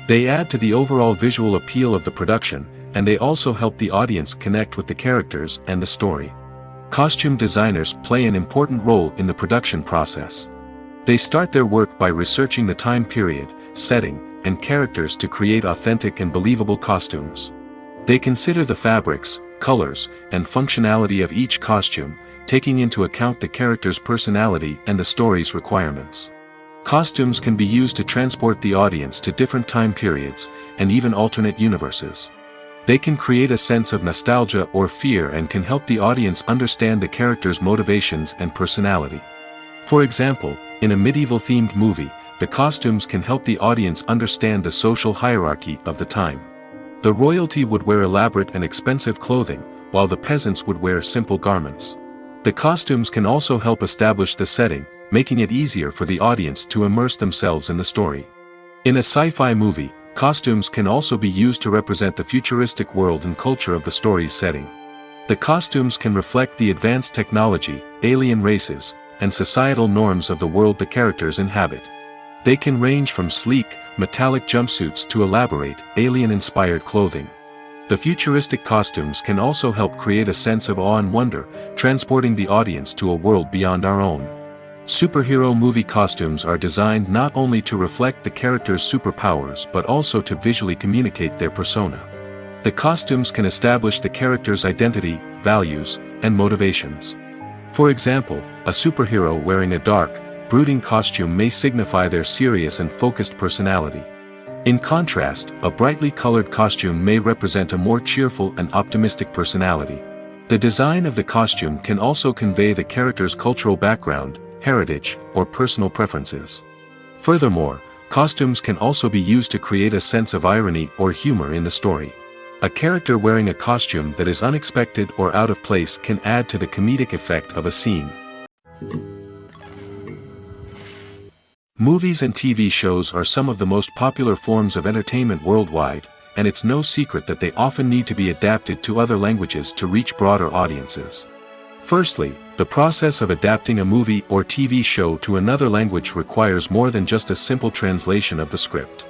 They add to the overall visual appeal of the production, and they also help the audience connect with the characters and the story. Costume designers play an important role in the production process. They start their work by researching the time period, setting, and characters to create authentic and believable costumes. They consider the fabrics, colors, and functionality of each costume, taking into account the character's personality and the story's requirements. Costumes can be used to transport the audience to different time periods, and even alternate universes. They can create a sense of nostalgia or fear and can help the audience understand the character's motivations and personality. For example, in a medieval-themed movie, the costumes can help the audience understand the social hierarchy of the time. The royalty would wear elaborate and expensive clothing, while the peasants would wear simple garments. The costumes can also help establish the setting, making it easier for the audience to immerse themselves in the story. In a sci-fi movie, costumes can also be used to represent the futuristic world and culture of the story's setting. The costumes can reflect the advanced technology, alien races, and societal norms of the world the characters inhabit. They can range from sleek, metallic jumpsuits to elaborate, alien-inspired clothing. The futuristic costumes can also help create a sense of awe and wonder, transporting the audience to a world beyond our own. Superhero movie costumes are designed not only to reflect the character's superpowers but also to visually communicate their persona. The costumes can establish the character's identity, values, and motivations. For example, a superhero wearing a dark, brooding costume may signify their serious and focused personality. In contrast, a brightly colored costume may represent a more cheerful and optimistic personality. The design of the costume can also convey the character's cultural background, heritage, or personal preferences. Furthermore, costumes can also be used to create a sense of irony or humor in the story. A character wearing a costume that is unexpected or out of place can add to the comedic effect of a scene. Movies and TV shows are some of the most popular forms of entertainment worldwide, and it's no secret that they often need to be adapted to other languages to reach broader audiences. Firstly, the process of adapting a movie or TV show to another language requires more than just a simple translation of the script.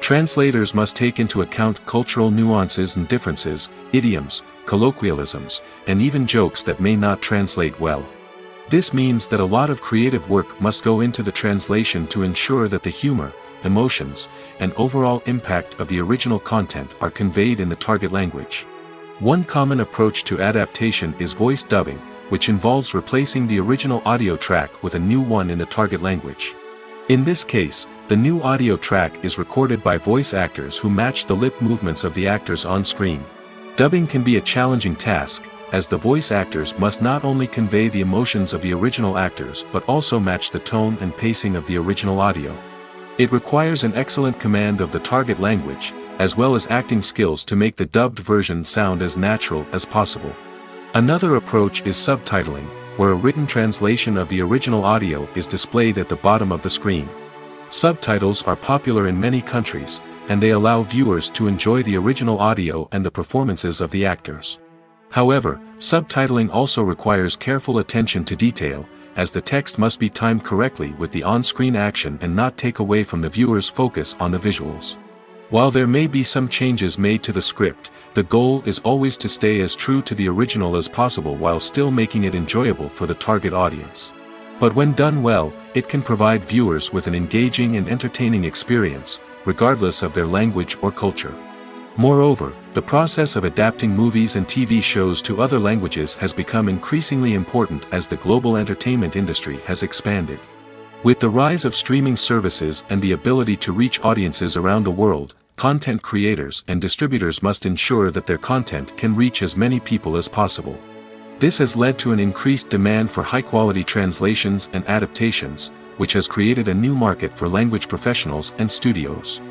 Translators must take into account cultural nuances and differences, idioms, colloquialisms, and even jokes that may not translate well. This means that a lot of creative work must go into the translation to ensure that the humor, emotions, and overall impact of the original content are conveyed in the target language. One common approach to adaptation is voice dubbing, which involves replacing the original audio track with a new one in the target language. In this case, the new audio track is recorded by voice actors who match the lip movements of the actors on screen. Dubbing can be a challenging task, as the voice actors must not only convey the emotions of the original actors but also match the tone and pacing of the original audio. It requires an excellent command of the target language, as well as acting skills to make the dubbed version sound as natural as possible. Another approach is subtitling, where a written translation of the original audio is displayed at the bottom of the screen. Subtitles are popular in many countries, and they allow viewers to enjoy the original audio and the performances of the actors. However, subtitling also requires careful attention to detail, as the text must be timed correctly with the on-screen action and not take away from the viewer's focus on the visuals. While there may be some changes made to the script, the goal is always to stay as true to the original as possible while still making it enjoyable for the target audience. But when done well, it can provide viewers with an engaging and entertaining experience, regardless of their language or culture. Moreover, the process of adapting movies and TV shows to other languages has become increasingly important as the global entertainment industry has expanded. With the rise of streaming services and the ability to reach audiences around the world, content creators and distributors must ensure that their content can reach as many people as possible. This has led to an increased demand for high-quality translations and adaptations, which has created a new market for language professionals and studios.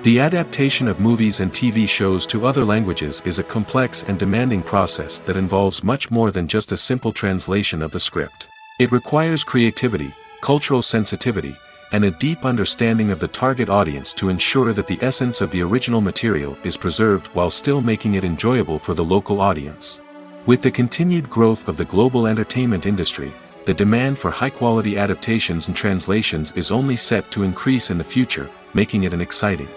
The adaptation of movies and TV shows to other languages is a complex and demanding process that involves much more than just a simple translation of the script. It requires creativity, cultural sensitivity, and a deep understanding of the target audience to ensure that the essence of the original material is preserved while still making it enjoyable for the local audience. With the continued growth of the global entertainment industry, the demand for high-quality adaptations and translations is only set to increase in the future, making it an exciting.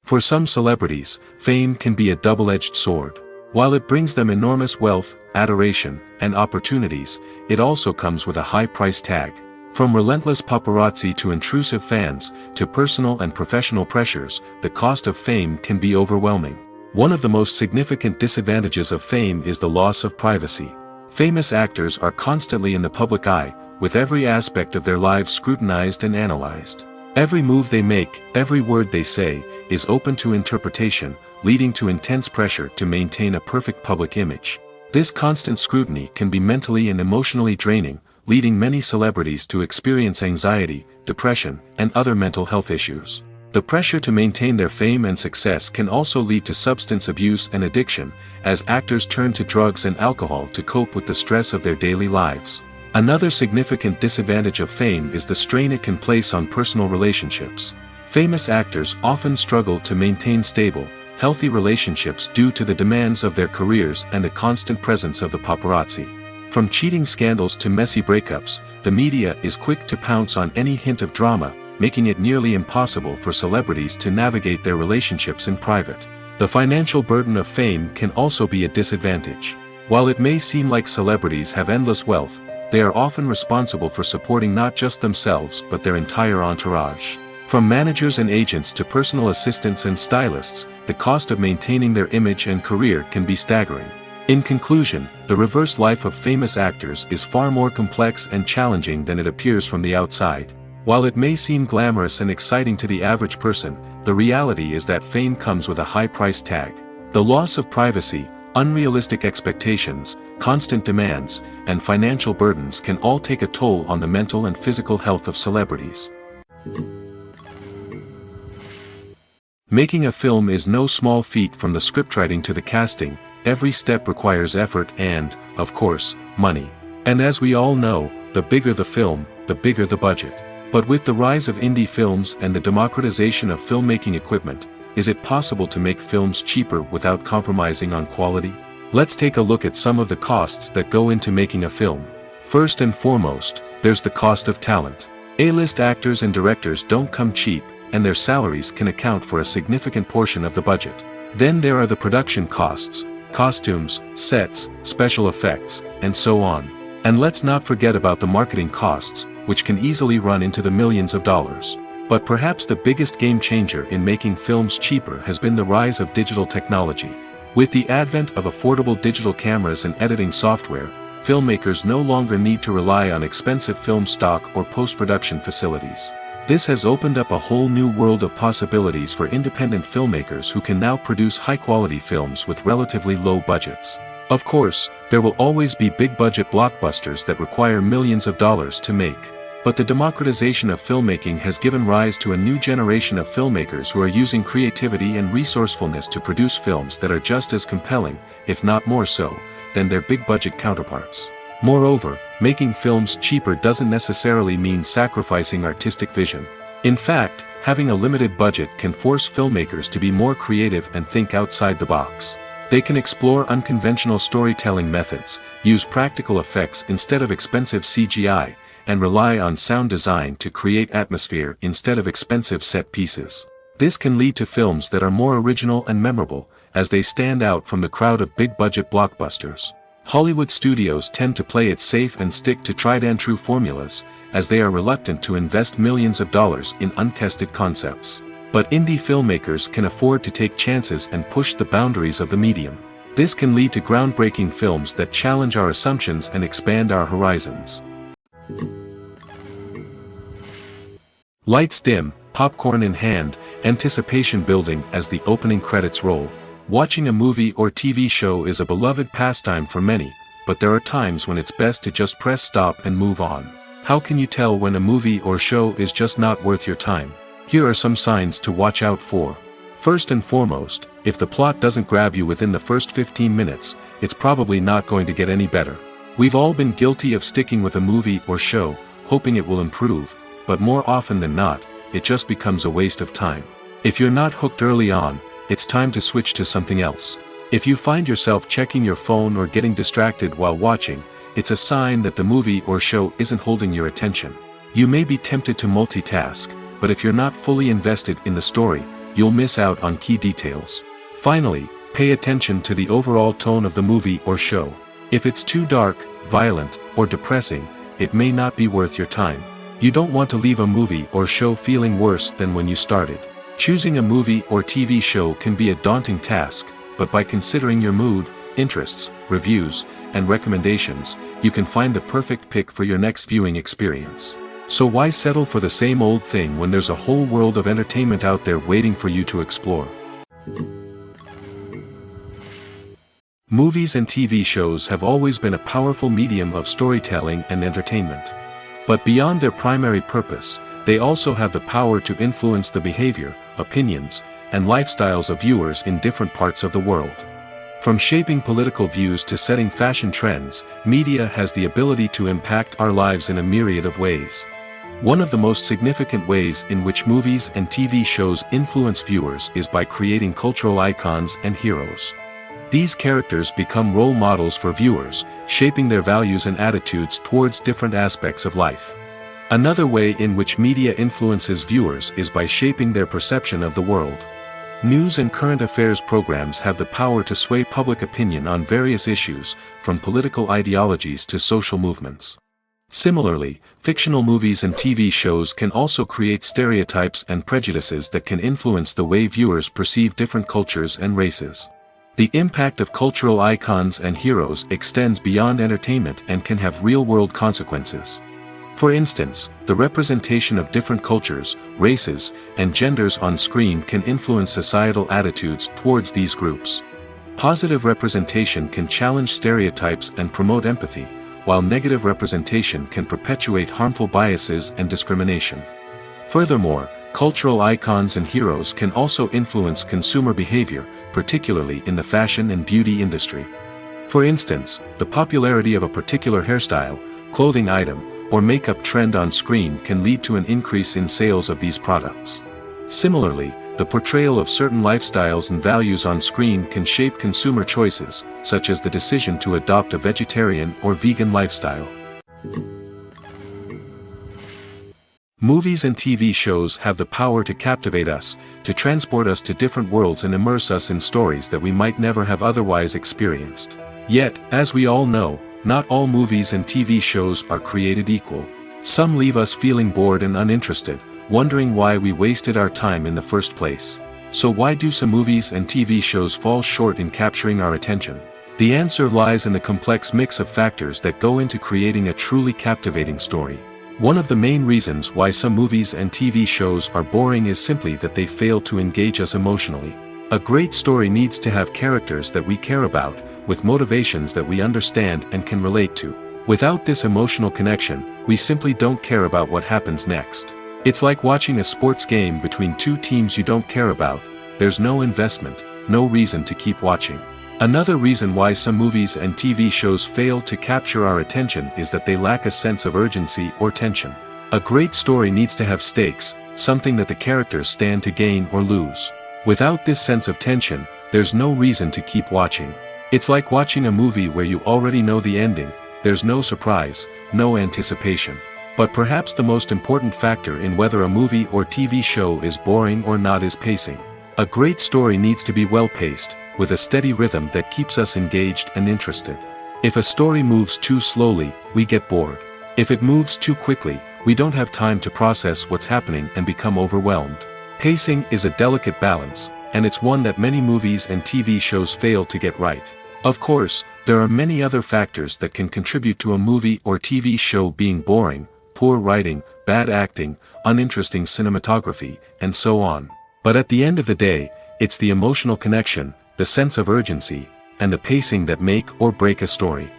For some celebrities, fame can be a double-edged sword. While it brings them enormous wealth, adoration, and opportunities, it also comes with a high price tag. From relentless paparazzi to intrusive fans, to personal and professional pressures, the cost of fame can be overwhelming. One of the most significant disadvantages of fame is the loss of privacy. Famous actors are constantly in the public eye, with every aspect of their lives scrutinized and analyzed. Every move they make, every word they say, is open to interpretation, leading to intense pressure to maintain a perfect public image. This constant scrutiny can be mentally and emotionally draining, leading many celebrities to experience anxiety, depression, and other mental health issues. The pressure to maintain their fame and success can also lead to substance abuse and addiction, as actors turn to drugs and alcohol to cope with the stress of their daily lives. Another significant disadvantage of fame is the strain it can place on personal relationships. Famous actors often struggle to maintain stable, healthy relationships due to the demands of their careers and the constant presence of the paparazzi. From cheating scandals to messy breakups, the media is quick to pounce on any hint of drama, making it nearly impossible for celebrities to navigate their relationships in private. The financial burden of fame can also be a disadvantage. While it may seem like celebrities have endless wealth, they are often responsible for supporting not just themselves but their entire entourage. From managers and agents to personal assistants and stylists, the cost of maintaining their image and career can be staggering. In conclusion, the reverse life of famous actors is far more complex and challenging than it appears from the outside. While it may seem glamorous and exciting to the average person, the reality is that fame comes with a high price tag. The loss of privacy, unrealistic expectations, constant demands, and financial burdens can all take a toll on the mental and physical health of celebrities. Making a film is no small feat. From the scriptwriting to the casting, every step requires effort and, of course, money. And as we all know, the bigger the film, the bigger the budget. But with the rise of indie films and the democratization of filmmaking equipment, is it possible to make films cheaper without compromising on quality? Let's take a look at some of the costs that go into making a film. First and foremost, there's the cost of talent. A-list actors and directors don't come cheap, and their salaries can account for a significant portion of the budget. Then there are the production costs, costumes, sets, special effects, and so on. And let's not forget about the marketing costs, which can easily run into the millions of dollars. But perhaps the biggest game changer in making films cheaper has been the rise of digital technology. With the advent of affordable digital cameras and editing software, filmmakers no longer need to rely on expensive film stock or post-production facilities. This has opened up a whole new world of possibilities for independent filmmakers who can now produce high-quality films with relatively low budgets. Of course, there will always be big-budget blockbusters that require millions of dollars to make. But the democratization of filmmaking has given rise to a new generation of filmmakers who are using creativity and resourcefulness to produce films that are just as compelling, if not more so, than their big-budget counterparts. Moreover, making films cheaper doesn't necessarily mean sacrificing artistic vision. In fact, having a limited budget can force filmmakers to be more creative and think outside the box. They can explore unconventional storytelling methods, use practical effects instead of expensive CGI, and rely on sound design to create atmosphere instead of expensive set pieces. This can lead to films that are more original and memorable, as they stand out from the crowd of big-budget blockbusters. Hollywood studios tend to play it safe and stick to tried-and-true formulas, as they are reluctant to invest millions of dollars in untested concepts. But indie filmmakers can afford to take chances and push the boundaries of the medium. This can lead to groundbreaking films that challenge our assumptions and expand our horizons. Lights dim, popcorn in hand, anticipation building as the opening credits roll. Watching a movie or TV show is a beloved pastime for many, but there are times when it's best to just press stop and move on. How can you tell when a movie or show is just not worth your time? Here are some signs to watch out for. First and foremost, if the plot doesn't grab you within the first 15 minutes, it's probably not going to get any better. We've all been guilty of sticking with a movie or show, hoping it will improve, but more often than not, it just becomes a waste of time. If you're not hooked early on, it's time to switch to something else. If you find yourself checking your phone or getting distracted while watching, it's a sign that the movie or show isn't holding your attention. You may be tempted to multitask, but if you're not fully invested in the story, you'll miss out on key details. Finally, pay attention to the overall tone of the movie or show. If it's too dark, violent, or depressing, it may not be worth your time. You don't want to leave a movie or show feeling worse than when you started. Choosing a movie or TV show can be a daunting task, but by considering your mood, interests, reviews, and recommendations, you can find the perfect pick for your next viewing experience. So why settle for the same old thing when there's a whole world of entertainment out there waiting for you to explore? Movies and TV shows have always been a powerful medium of storytelling and entertainment. But beyond their primary purpose, they also have the power to influence the behavior, opinions, and lifestyles of viewers in different parts of the world. From shaping political views to setting fashion trends, media has the ability to impact our lives in a myriad of ways. One of the most significant ways in which movies and TV shows influence viewers is by creating cultural icons and heroes. These characters become role models for viewers, shaping their values and attitudes towards different aspects of life. Another way in which media influences viewers is by shaping their perception of the world. News and current affairs programs have the power to sway public opinion on various issues, from political ideologies to social movements. Similarly, fictional movies and TV shows can also create stereotypes and prejudices that can influence the way viewers perceive different cultures and races. The impact of cultural icons and heroes extends beyond entertainment and can have real-world consequences. For instance, the representation of different cultures, races, and genders on screen can influence societal attitudes towards these groups. Positive representation can challenge stereotypes and promote empathy, while negative representation can perpetuate harmful biases and discrimination. Furthermore, cultural icons and heroes can also influence consumer behavior, particularly in the fashion and beauty industry. For instance, the popularity of a particular hairstyle, clothing item, or makeup trend on screen can lead to an increase in sales of these products. Similarly, the portrayal of certain lifestyles and values on screen can shape consumer choices, such as the decision to adopt a vegetarian or vegan lifestyle. Movies and TV shows have the power to captivate us, to transport us to different worlds and immerse us in stories that we might never have otherwise experienced. Yet, as we all know, not all movies and TV shows are created equal. Some leave us feeling bored and uninterested, wondering why we wasted our time in the first place. So why do some movies and TV shows fall short in capturing our attention? The answer lies in the complex mix of factors that go into creating a truly captivating story. One of the main reasons why some movies and TV shows are boring is simply that they fail to engage us emotionally. A great story needs to have characters that we care about, with motivations that we understand and can relate to. Without this emotional connection, we simply don't care about what happens next. It's like watching a sports game between two teams you don't care about. There's no investment, no reason to keep watching. Another reason why some movies and TV shows fail to capture our attention is that they lack a sense of urgency or tension. A great story needs to have stakes, something that the characters stand to gain or lose. Without this sense of tension, there's no reason to keep watching. It's like watching a movie where you already know the ending, there's no surprise, no anticipation. But perhaps the most important factor in whether a movie or TV show is boring or not is pacing. A great story needs to be well-paced, with a steady rhythm that keeps us engaged and interested. If a story moves too slowly, we get bored. If it moves too quickly, we don't have time to process what's happening and become overwhelmed. Pacing is a delicate balance, and it's one that many movies and TV shows fail to get right. Of course, there are many other factors that can contribute to a movie or TV show being boring: poor writing, bad acting, uninteresting cinematography, and so on. But at the end of the day, it's the emotional connection, the sense of urgency, and the pacing that make or break a story.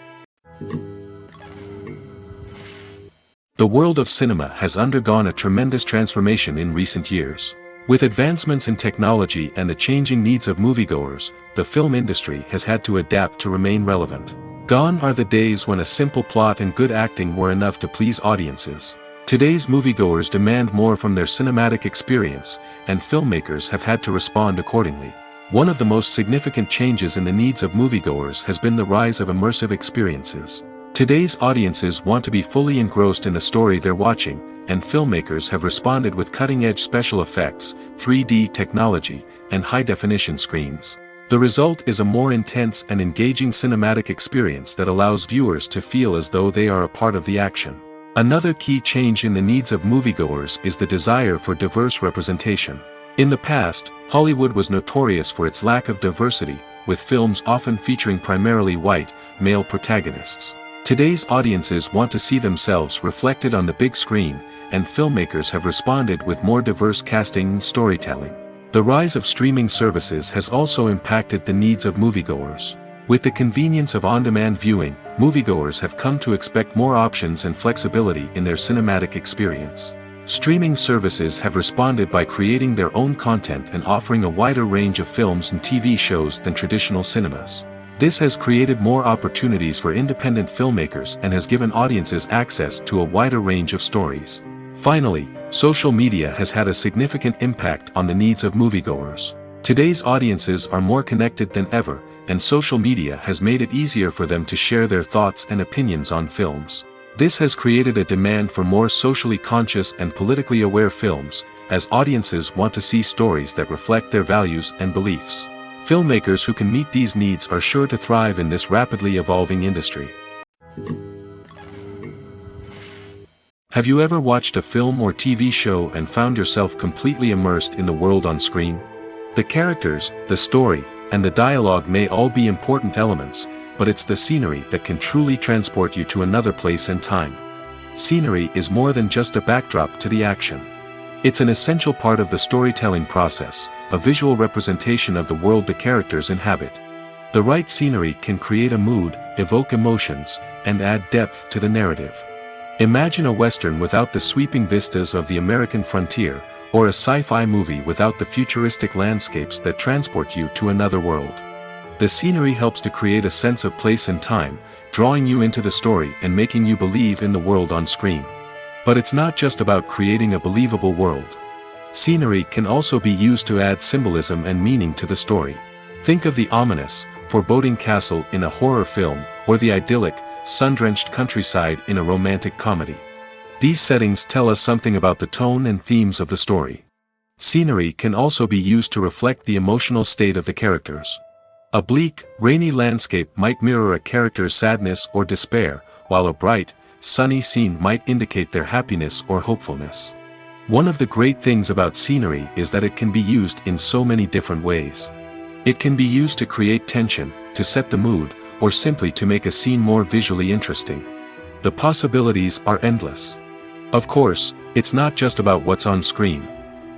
The world of cinema has undergone a tremendous transformation in recent years. With advancements in technology and the changing needs of moviegoers, the film industry has had to adapt to remain relevant. Gone are the days when a simple plot and good acting were enough to please audiences. Today's moviegoers demand more from their cinematic experience, and filmmakers have had to respond accordingly. One of the most significant changes in the needs of moviegoers has been the rise of immersive experiences. Today's audiences want to be fully engrossed in the story they're watching, and filmmakers have responded with cutting-edge special effects, 3D technology, and high-definition screens. The result is a more intense and engaging cinematic experience that allows viewers to feel as though they are a part of the action. Another key change in the needs of moviegoers is the desire for diverse representation. In the past, Hollywood was notorious for its lack of diversity, with films often featuring primarily white, male protagonists. Today's audiences want to see themselves reflected on the big screen, and filmmakers have responded with more diverse casting and storytelling. The rise of streaming services has also impacted the needs of moviegoers. With the convenience of on-demand viewing, moviegoers have come to expect more options and flexibility in their cinematic experience. Streaming services have responded by creating their own content and offering a wider range of films and TV shows than traditional cinemas. This has created more opportunities for independent filmmakers and has given audiences access to a wider range of stories. Finally, social media has had a significant impact on the needs of moviegoers. Today's audiences are more connected than ever, and social media has made it easier for them to share their thoughts and opinions on films. This has created a demand for more socially conscious and politically aware films, as audiences want to see stories that reflect their values and beliefs. Filmmakers who can meet these needs are sure to thrive in this rapidly evolving industry. Have you ever watched a film or TV show and found yourself completely immersed in the world on screen? The characters, the story, and the dialogue may all be important elements, but it's the scenery that can truly transport you to another place and time. Scenery is more than just a backdrop to the action. It's an essential part of the storytelling process, a visual representation of the world the characters inhabit. The right scenery can create a mood, evoke emotions, and add depth to the narrative. Imagine a Western without the sweeping vistas of the American frontier, or a sci-fi movie without the futuristic landscapes that transport you to another world. The scenery helps to create a sense of place and time, drawing you into the story and making you believe in the world on screen. But it's not just about creating a believable world. Scenery can also be used to add symbolism and meaning to the story. Think of the ominous, foreboding castle in a horror film, or the idyllic, sun-drenched countryside in a romantic comedy. These settings tell us something about the tone and themes of the story. Scenery can also be used to reflect the emotional state of the characters. A bleak, rainy landscape might mirror a character's sadness or despair, while a bright, sunny scene might indicate their happiness or hopefulness. One of the great things about scenery is that it can be used in so many different ways. It can be used to create tension, to set the mood, or simply to make a scene more visually interesting. The possibilities are endless. Of course, it's not just about what's on screen.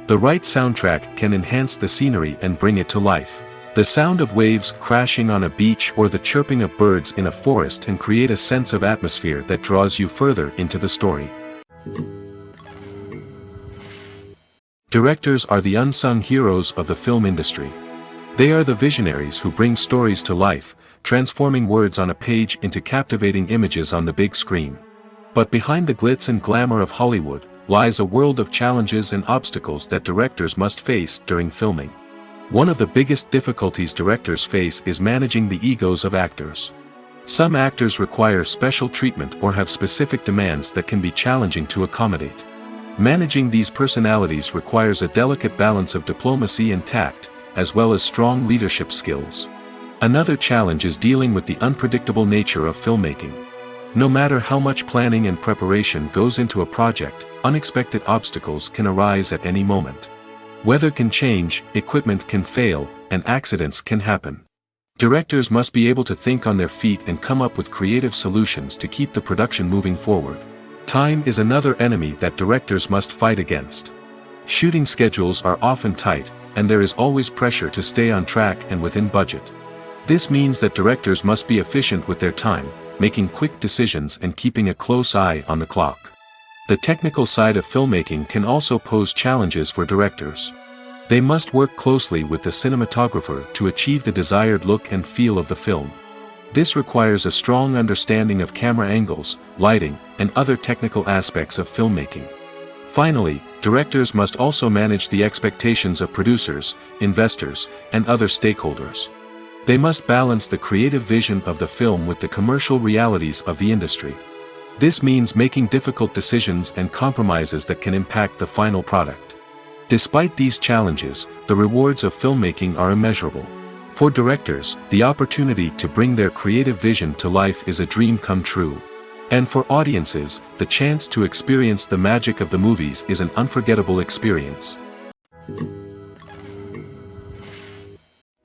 The right soundtrack can enhance the scenery and bring it to life. The sound of waves crashing on a beach or the chirping of birds in a forest can create a sense of atmosphere that draws you further into the story. Directors are the unsung heroes of the film industry. They are the visionaries who bring stories to life, transforming words on a page into captivating images on the big screen. But behind the glitz and glamour of Hollywood, lies a world of challenges and obstacles that directors must face during filming. One of the biggest difficulties directors face is managing the egos of actors. Some actors require special treatment or have specific demands that can be challenging to accommodate. Managing these personalities requires a delicate balance of diplomacy and tact, as well as strong leadership skills. Another challenge is dealing with the unpredictable nature of filmmaking. No matter how much planning and preparation goes into a project, unexpected obstacles can arise at any moment. Weather can change, equipment can fail, and accidents can happen. Directors must be able to think on their feet and come up with creative solutions to keep the production moving forward. Time is another enemy that directors must fight against. Shooting schedules are often tight, and there is always pressure to stay on track and within budget. This means that directors must be efficient with their time, making quick decisions and keeping a close eye on the clock. The technical side of filmmaking can also pose challenges for directors. They must work closely with the cinematographer to achieve the desired look and feel of the film. This requires a strong understanding of camera angles, lighting, and other technical aspects of filmmaking. Finally, directors must also manage the expectations of producers, investors, and other stakeholders. They must balance the creative vision of the film with the commercial realities of the industry. This means making difficult decisions and compromises that can impact the final product. Despite these challenges, the rewards of filmmaking are immeasurable. For directors, the opportunity to bring their creative vision to life is a dream come true. And for audiences, the chance to experience the magic of the movies is an unforgettable experience.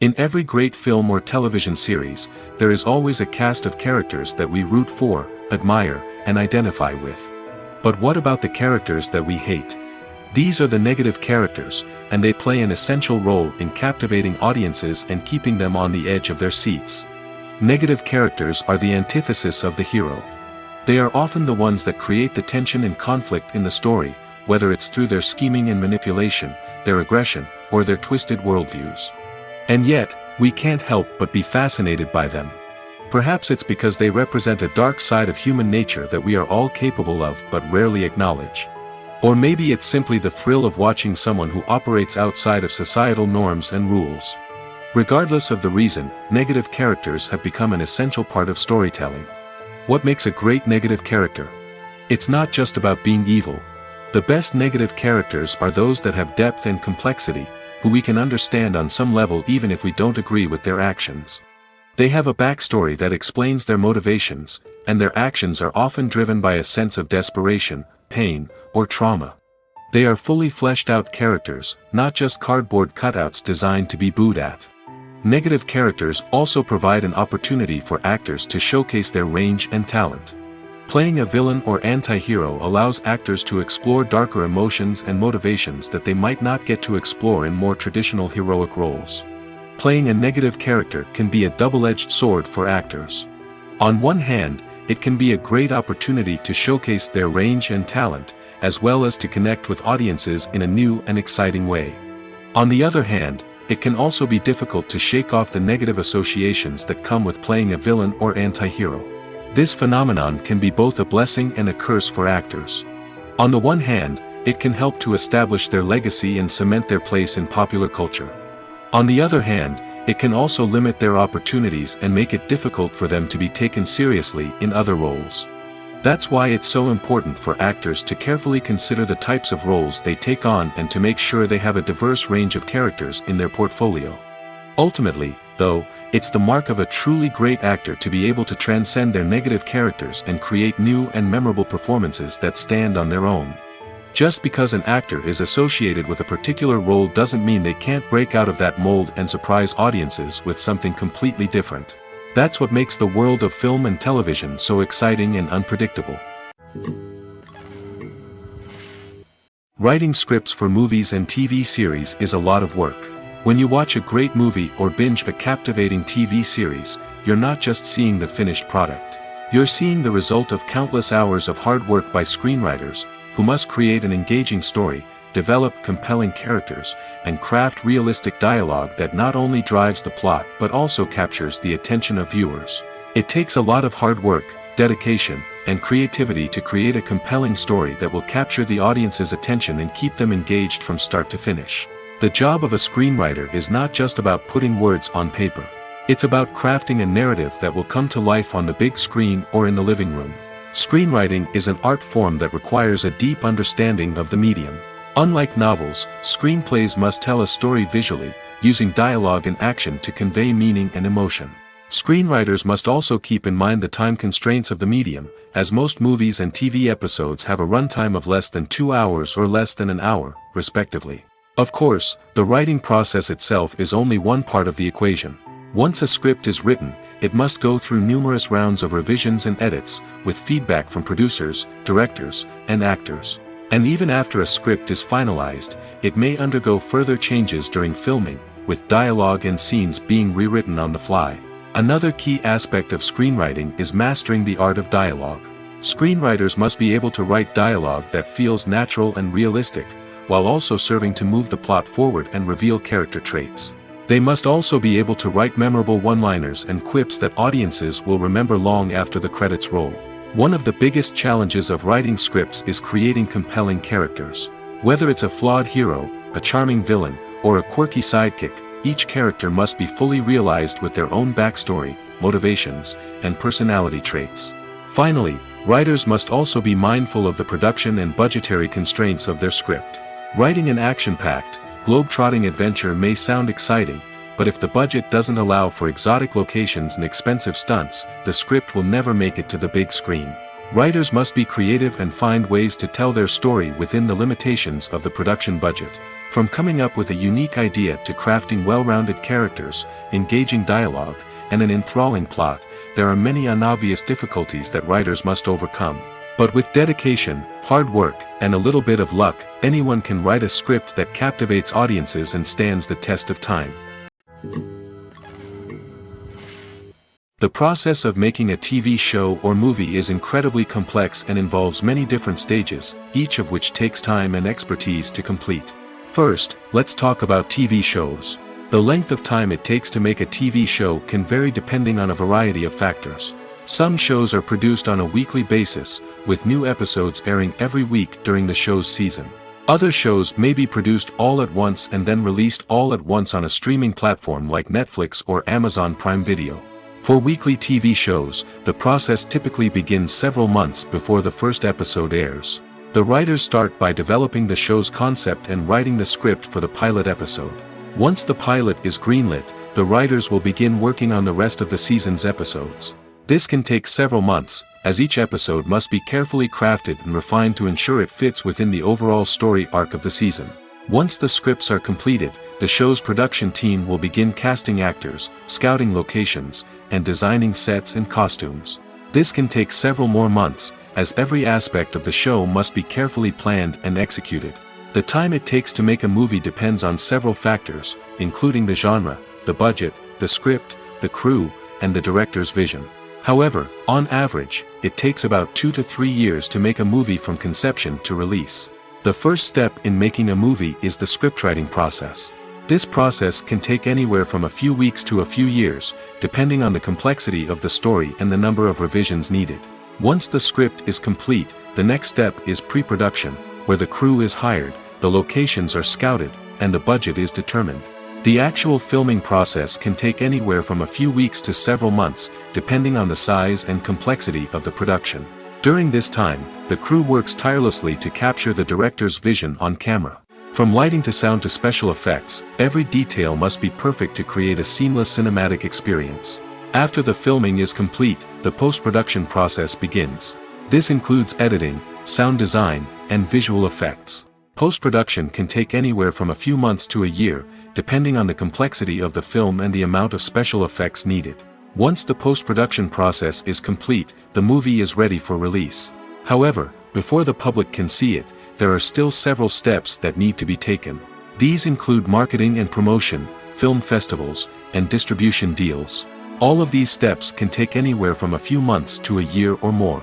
In every great film or television series, there is always a cast of characters that we root for, admire, and identify with. But what about the characters that we hate? These are the negative characters, and they play an essential role in captivating audiences and keeping them on the edge of their seats. Negative characters are the antithesis of the hero. They are often the ones that create the tension and conflict in the story, whether it's through their scheming and manipulation, their aggression, or their twisted worldviews. And yet, we can't help but be fascinated by them. Perhaps it's because they represent a dark side of human nature that we are all capable of but rarely acknowledge. Or maybe it's simply the thrill of watching someone who operates outside of societal norms and rules. Regardless of the reason, negative characters have become an essential part of storytelling. What makes a great negative character? It's not just about being evil. The best negative characters are those that have depth and complexity, who we can understand on some level even if we don't agree with their actions. They have a backstory that explains their motivations, and their actions are often driven by a sense of desperation, pain, or trauma. They are fully fleshed out characters, not just cardboard cutouts designed to be booed at. Negative characters also provide an opportunity for actors to showcase their range and talent. Playing a villain or anti-hero allows actors to explore darker emotions and motivations that they might not get to explore in more traditional heroic roles. Playing a negative character can be a double-edged sword for actors. On one hand, it can be a great opportunity to showcase their range and talent, as well as to connect with audiences in a new and exciting way. On the other hand, it can also be difficult to shake off the negative associations that come with playing a villain or anti-hero. This phenomenon can be both a blessing and a curse for actors. On the one hand, it can help to establish their legacy and cement their place in popular culture. On the other hand, it can also limit their opportunities and make it difficult for them to be taken seriously in other roles. That's why it's so important for actors to carefully consider the types of roles they take on and to make sure they have a diverse range of characters in their portfolio. Ultimately, though, it's the mark of a truly great actor to be able to transcend their negative characters and create new and memorable performances that stand on their own. Just because an actor is associated with a particular role doesn't mean they can't break out of that mold and surprise audiences with something completely different. That's what makes the world of film and television so exciting and unpredictable. Writing scripts for movies and TV series is a lot of work. When you watch a great movie or binge a captivating TV series, you're not just seeing the finished product. You're seeing the result of countless hours of hard work by screenwriters, who must create an engaging story, develop compelling characters, and craft realistic dialogue that not only drives the plot but also captures the attention of viewers. It takes a lot of hard work, dedication, and creativity to create a compelling story that will capture the audience's attention and keep them engaged from start to finish. The job of a screenwriter is not just about putting words on paper. It's about crafting a narrative that will come to life on the big screen or in the living room. Screenwriting is an art form that requires a deep understanding of the medium. Unlike novels, screenplays must tell a story visually, using dialogue and action to convey meaning and emotion. Screenwriters must also keep in mind the time constraints of the medium, as most movies and TV episodes have a runtime of less than 2 hours or less than an hour, respectively. Of course, the writing process itself is only one part of the equation. Once a script is written, it must go through numerous rounds of revisions and edits, with feedback from producers, directors, and actors. And even after a script is finalized, it may undergo further changes during filming, with dialogue and scenes being rewritten on the fly. Another key aspect of screenwriting is mastering the art of dialogue. Screenwriters must be able to write dialogue that feels natural and realistic, while also serving to move the plot forward and reveal character traits. They must also be able to write memorable one-liners and quips that audiences will remember long after the credits roll. One of the biggest challenges of writing scripts is creating compelling characters. Whether it's a flawed hero, a charming villain, or a quirky sidekick, each character must be fully realized with their own backstory, motivations, and personality traits. Finally, writers must also be mindful of the production and budgetary constraints of their script. Writing an action-packed, globe-trotting adventure may sound exciting, but if the budget doesn't allow for exotic locations and expensive stunts, the script will never make it to the big screen. Writers must be creative and find ways to tell their story within the limitations of the production budget. From coming up with a unique idea to crafting well-rounded characters, engaging dialogue, and an enthralling plot, there are many unobvious difficulties that writers must overcome. But with dedication, hard work, and a little bit of luck, anyone can write a script that captivates audiences and stands the test of time. The process of making a TV show or movie is incredibly complex and involves many different stages, each of which takes time and expertise to complete. First, let's talk about TV shows. The length of time it takes to make a TV show can vary depending on a variety of factors. Some shows are produced on a weekly basis, with new episodes airing every week during the show's season. Other shows may be produced all at once and then released all at once on a streaming platform like Netflix or Amazon Prime Video. For weekly TV shows, the process typically begins several months before the first episode airs. The writers start by developing the show's concept and writing the script for the pilot episode. Once the pilot is greenlit, the writers will begin working on the rest of the season's episodes. This can take several months, as each episode must be carefully crafted and refined to ensure it fits within the overall story arc of the season. Once the scripts are completed, the show's production team will begin casting actors, scouting locations, and designing sets and costumes. This can take several more months, as every aspect of the show must be carefully planned and executed. The time it takes to make a movie depends on several factors, including the genre, the budget, the script, the crew, and the director's vision. However, on average, it takes about 2 to 3 years to make a movie from conception to release. The first step in making a movie is the scriptwriting process. This process can take anywhere from a few weeks to a few years, depending on the complexity of the story and the number of revisions needed. Once the script is complete, the next step is pre-production, where the crew is hired, the locations are scouted, and the budget is determined. The actual filming process can take anywhere from a few weeks to several months, depending on the size and complexity of the production. During this time, the crew works tirelessly to capture the director's vision on camera. From lighting to sound to special effects, every detail must be perfect to create a seamless cinematic experience. After the filming is complete, the post-production process begins. This includes editing, sound design, and visual effects. Post-production can take anywhere from a few months to a year, depending on the complexity of the film and the amount of special effects needed. Once the post-production process is complete, the movie is ready for release. However, before the public can see it, there are still several steps that need to be taken. These include marketing and promotion, film festivals, and distribution deals. All of these steps can take anywhere from a few months to a year or more.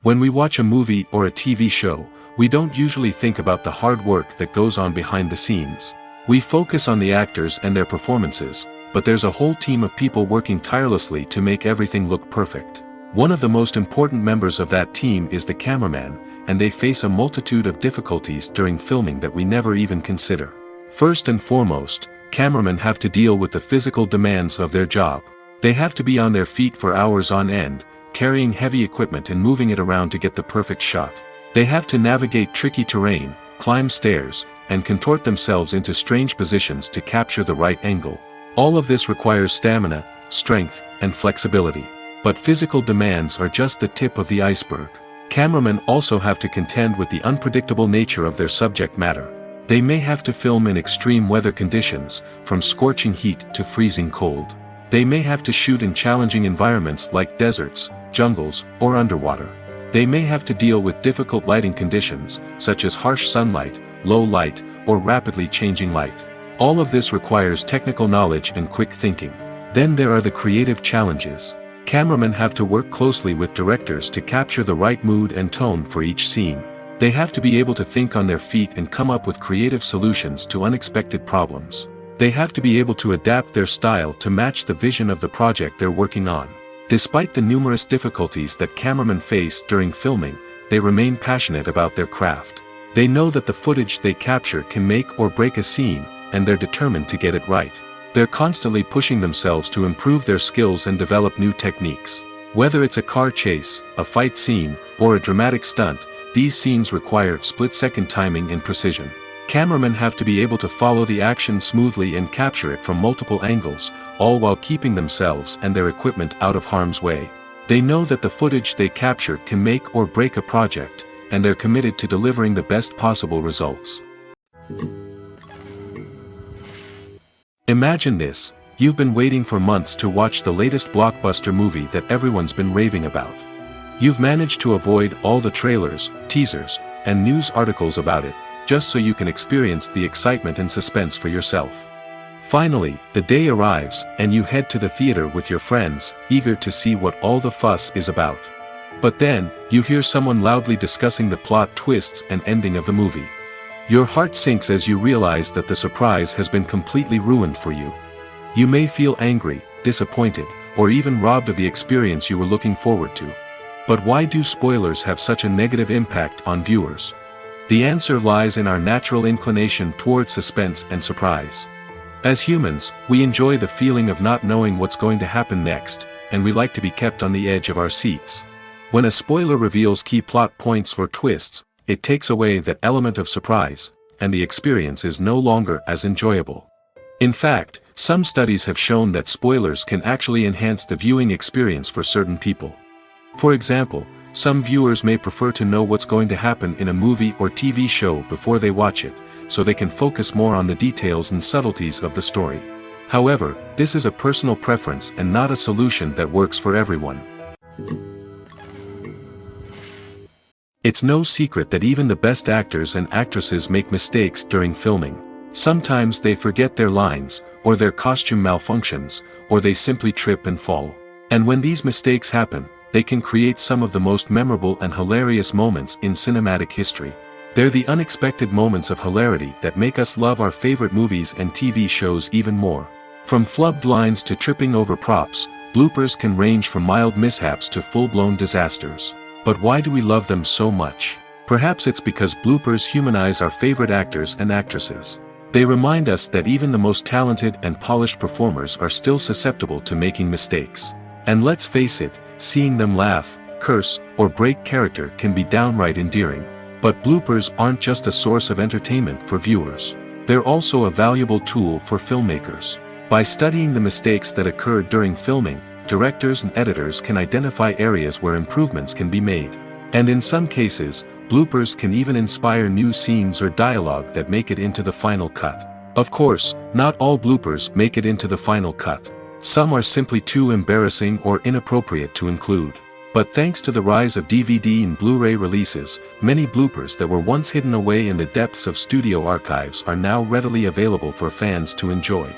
When we watch a movie or a TV show, we don't usually think about the hard work that goes on behind the scenes. We focus on the actors and their performances, but there's a whole team of people working tirelessly to make everything look perfect. One of the most important members of that team is the cameraman, and they face a multitude of difficulties during filming that we never even consider. First and foremost, cameramen have to deal with the physical demands of their job. They have to be on their feet for hours on end, carrying heavy equipment and moving it around to get the perfect shot. They have to navigate tricky terrain, climb stairs, and contort themselves into strange positions to capture the right angle. All of this requires stamina, strength, and flexibility. But physical demands are just the tip of the iceberg. Cameramen also have to contend with the unpredictable nature of their subject matter. They may have to film in extreme weather conditions, from scorching heat to freezing cold. They may have to shoot in challenging environments like deserts, jungles, or underwater. They may have to deal with difficult lighting conditions, such as harsh sunlight, low light, or rapidly changing light. All of this requires technical knowledge and quick thinking. Then there are the creative challenges. Cameramen have to work closely with directors to capture the right mood and tone for each scene. They have to be able to think on their feet and come up with creative solutions to unexpected problems. They have to be able to adapt their style to match the vision of the project they're working on. Despite the numerous difficulties that cameramen face during filming, they remain passionate about their craft. They know that the footage they capture can make or break a scene, and they're determined to get it right. They're constantly pushing themselves to improve their skills and develop new techniques. Whether it's a car chase, a fight scene, or a dramatic stunt, these scenes require split-second timing and precision. Cameramen have to be able to follow the action smoothly and capture it from multiple angles, all while keeping themselves and their equipment out of harm's way. They know that the footage they capture can make or break a project, and they're committed to delivering the best possible results. Imagine this: you've been waiting for months to watch the latest blockbuster movie that everyone's been raving about. You've managed to avoid all the trailers, teasers, and news articles about it, just so you can experience the excitement and suspense for yourself. Finally, the day arrives, and you head to the theater with your friends, eager to see what all the fuss is about. But then, you hear someone loudly discussing the plot twists and ending of the movie. Your heart sinks as you realize that the surprise has been completely ruined for you. You may feel angry, disappointed, or even robbed of the experience you were looking forward to. But why do spoilers have such a negative impact on viewers? The answer lies in our natural inclination toward suspense and surprise. As humans, we enjoy the feeling of not knowing what's going to happen next, and we like to be kept on the edge of our seats. When a spoiler reveals key plot points or twists, it takes away that element of surprise, and the experience is no longer as enjoyable. In fact, some studies have shown that spoilers can actually enhance the viewing experience for certain people. For example, some viewers may prefer to know what's going to happen in a movie or TV show before they watch it, so they can focus more on the details and subtleties of the story. However, this is a personal preference and not a solution that works for everyone. It's no secret that even the best actors and actresses make mistakes during filming. Sometimes they forget their lines, or their costume malfunctions, or they simply trip and fall. And when these mistakes happen, they can create some of the most memorable and hilarious moments in cinematic history. They're the unexpected moments of hilarity that make us love our favorite movies and TV shows even more. From flubbed lines to tripping over props, bloopers can range from mild mishaps to full-blown disasters. But why do we love them so much? Perhaps it's because bloopers humanize our favorite actors and actresses. They remind us that even the most talented and polished performers are still susceptible to making mistakes. And let's face it, seeing them laugh, curse, or break character can be downright endearing. But bloopers aren't just a source of entertainment for viewers. They're also a valuable tool for filmmakers. By studying the mistakes that occurred during filming, directors and editors can identify areas where improvements can be made. And in some cases, bloopers can even inspire new scenes or dialogue that make it into the final cut. Of course, not all bloopers make it into the final cut. Some are simply too embarrassing or inappropriate to include. But thanks to the rise of DVD and Blu-ray releases, many bloopers that were once hidden away in the depths of studio archives are now readily available for fans to enjoy.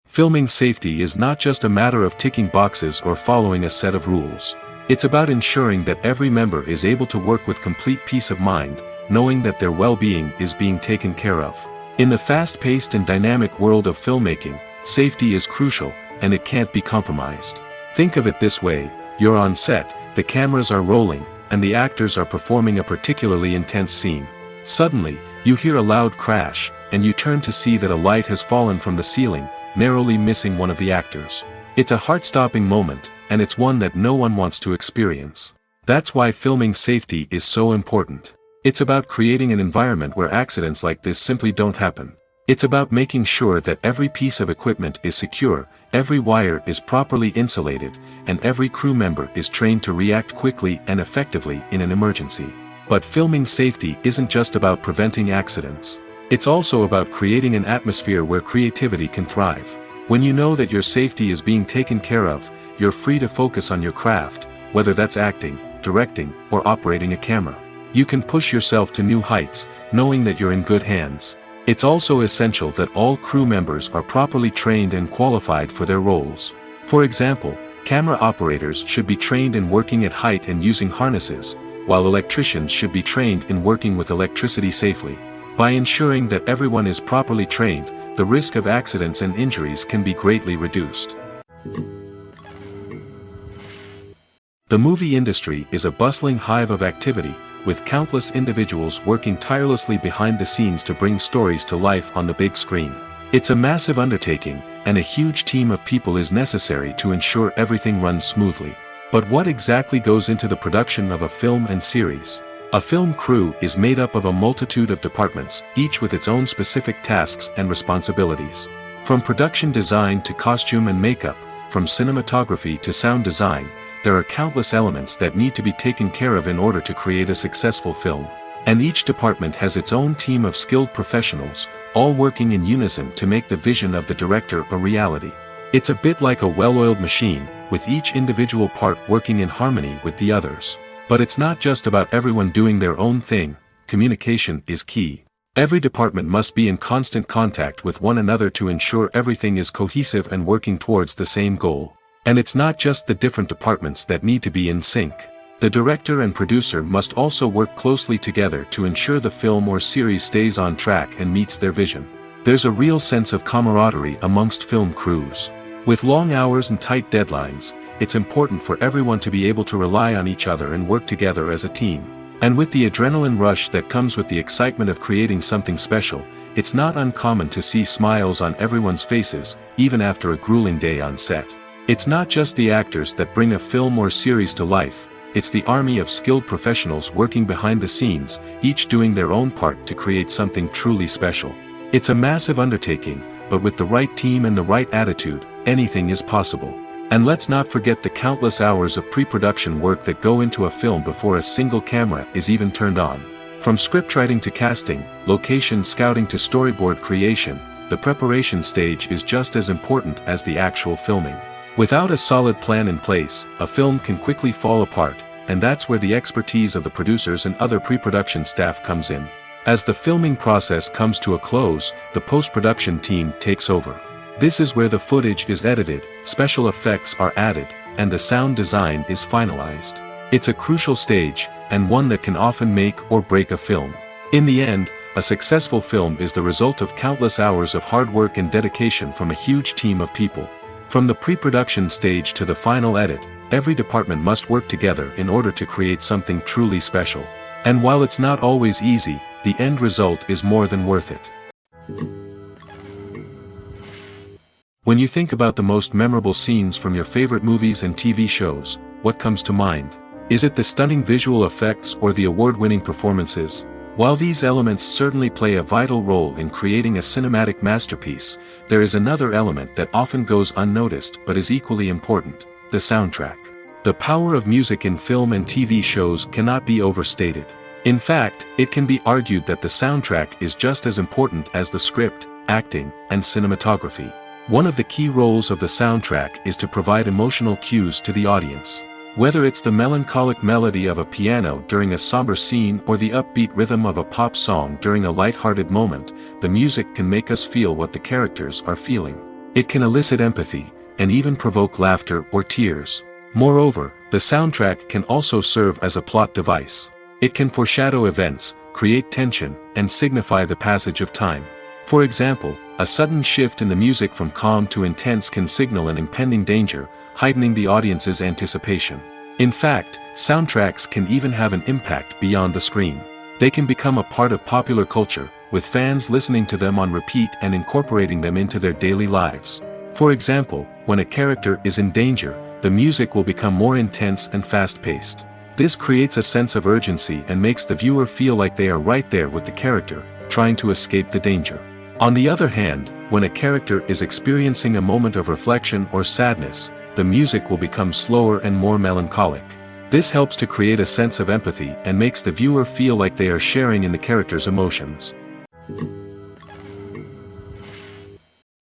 Filming safety is not just a matter of ticking boxes or following a set of rules. It's about ensuring that every member is able to work with complete peace of mind, knowing that their well-being is being taken care of. In the fast-paced and dynamic world of filmmaking, safety is crucial, and it can't be compromised. Think of it this way: you're on set, the cameras are rolling, and the actors are performing a particularly intense scene. Suddenly, you hear a loud crash, and you turn to see that a light has fallen from the ceiling, narrowly missing one of the actors. It's a heart-stopping moment, and it's one that no one wants to experience. That's why filming safety is so important. It's about creating an environment where accidents like this simply don't happen. It's about making sure that every piece of equipment is secure, every wire is properly insulated, and every crew member is trained to react quickly and effectively in an emergency. But filming safety isn't just about preventing accidents. It's also about creating an atmosphere where creativity can thrive. When you know that your safety is being taken care of, you're free to focus on your craft, whether that's acting, directing, or operating a camera. You can push yourself to new heights, knowing that you're in good hands. It's also essential that all crew members are properly trained and qualified for their roles. For example, camera operators should be trained in working at height and using harnesses, while electricians should be trained in working with electricity safely. By ensuring that everyone is properly trained, the risk of accidents and injuries can be greatly reduced. The movie industry is a bustling hive of activity, with countless individuals working tirelessly behind the scenes to bring stories to life on the big screen. It's a massive undertaking, and a huge team of people is necessary to ensure everything runs smoothly. But what exactly goes into the production of a film and series? A film crew is made up of a multitude of departments, each with its own specific tasks and responsibilities. From production design to costume and makeup, from cinematography to sound design, there are countless elements that need to be taken care of in order to create a successful film. And each department has its own team of skilled professionals, all working in unison to make the vision of the director a reality. It's a bit like a well-oiled machine, with each individual part working in harmony with the others. But it's not just about everyone doing their own thing. Communication is key. Every department must be in constant contact with one another to ensure everything is cohesive and working towards the same goal. And it's not just the different departments that need to be in sync. The director and producer must also work closely together to ensure the film or series stays on track and meets their vision. There's a real sense of camaraderie amongst film crews. With long hours and tight deadlines, it's important for everyone to be able to rely on each other and work together as a team. And with the adrenaline rush that comes with the excitement of creating something special, it's not uncommon to see smiles on everyone's faces, even after a grueling day on set. It's not just the actors that bring a film or series to life, it's the army of skilled professionals working behind the scenes, each doing their own part to create something truly special. It's a massive undertaking, but with the right team and the right attitude, anything is possible. And let's not forget the countless hours of pre-production work that go into a film before a single camera is even turned on. From scriptwriting to casting, location scouting to storyboard creation, the preparation stage is just as important as the actual filming. Without a solid plan in place, a film can quickly fall apart, and that's where the expertise of the producers and other pre-production staff comes in. As the filming process comes to a close, the post-production team takes over. This is where the footage is edited, special effects are added, and the sound design is finalized. It's a crucial stage, and one that can often make or break a film. In the end, a successful film is the result of countless hours of hard work and dedication from a huge team of people. From the pre-production stage to the final edit, every department must work together in order to create something truly special. And while it's not always easy, the end result is more than worth it. When you think about the most memorable scenes from your favorite movies and TV shows, what comes to mind? Is it the stunning visual effects or the award-winning performances? While these elements certainly play a vital role in creating a cinematic masterpiece, there is another element that often goes unnoticed but is equally important: the soundtrack. The power of music in film and TV shows cannot be overstated. In fact, it can be argued that the soundtrack is just as important as the script, acting, and cinematography. One of the key roles of the soundtrack is to provide emotional cues to the audience. Whether it's the melancholic melody of a piano during a somber scene or the upbeat rhythm of a pop song during a light-hearted moment, the music can make us feel what the characters are feeling. It can elicit empathy, and even provoke laughter or tears. Moreover, the soundtrack can also serve as a plot device. It can foreshadow events, create tension, and signify the passage of time. For example, a sudden shift in the music from calm to intense can signal an impending danger, heightening the audience's anticipation. In fact, soundtracks can even have an impact beyond the screen. They can become a part of popular culture, with fans listening to them on repeat and incorporating them into their daily lives. For example, when a character is in danger, the music will become more intense and fast-paced. This creates a sense of urgency and makes the viewer feel like they are right there with the character, trying to escape the danger. On the other hand, when a character is experiencing a moment of reflection or sadness, the music will become slower and more melancholic. This helps to create a sense of empathy and makes the viewer feel like they are sharing in the character's emotions.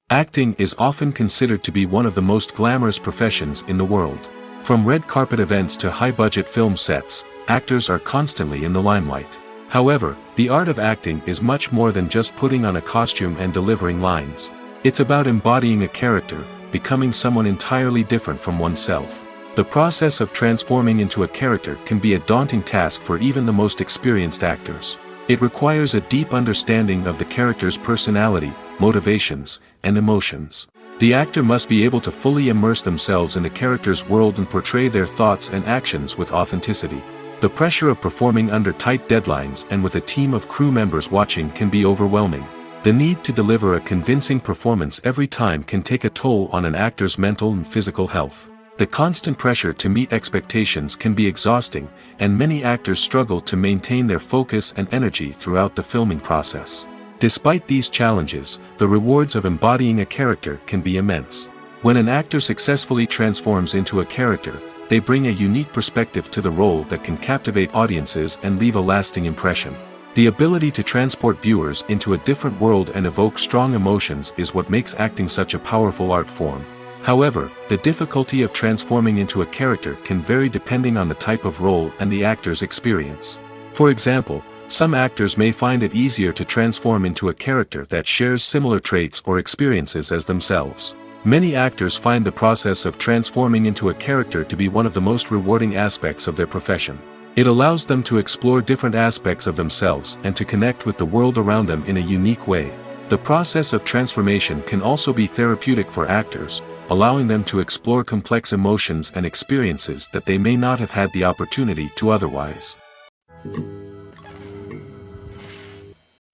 Acting is often considered to be one of the most glamorous professions in the world. From red carpet events to high-budget film sets, actors are constantly in the limelight. However, the art of acting is much more than just putting on a costume and delivering lines. It's about embodying a character, becoming someone entirely different from oneself. The process of transforming into a character can be a daunting task for even the most experienced actors. It requires a deep understanding of the character's personality, motivations, and emotions. The actor must be able to fully immerse themselves in the character's world and portray their thoughts and actions with authenticity. The pressure of performing under tight deadlines and with a team of crew members watching can be overwhelming. The need to deliver a convincing performance every time can take a toll on an actor's mental and physical health. The constant pressure to meet expectations can be exhausting, and many actors struggle to maintain their focus and energy throughout the filming process. Despite these challenges, the rewards of embodying a character can be immense. When an actor successfully transforms into a character, they bring a unique perspective to the role that can captivate audiences and leave a lasting impression. The ability to transport viewers into a different world and evoke strong emotions is what makes acting such a powerful art form. However, the difficulty of transforming into a character can vary depending on the type of role and the actor's experience. For example, some actors may find it easier to transform into a character that shares similar traits or experiences as themselves. Many actors find the process of transforming into a character to be one of the most rewarding aspects of their profession. It allows them to explore different aspects of themselves and to connect with the world around them in a unique way. The process of transformation can also be therapeutic for actors, allowing them to explore complex emotions and experiences that they may not have had the opportunity to otherwise.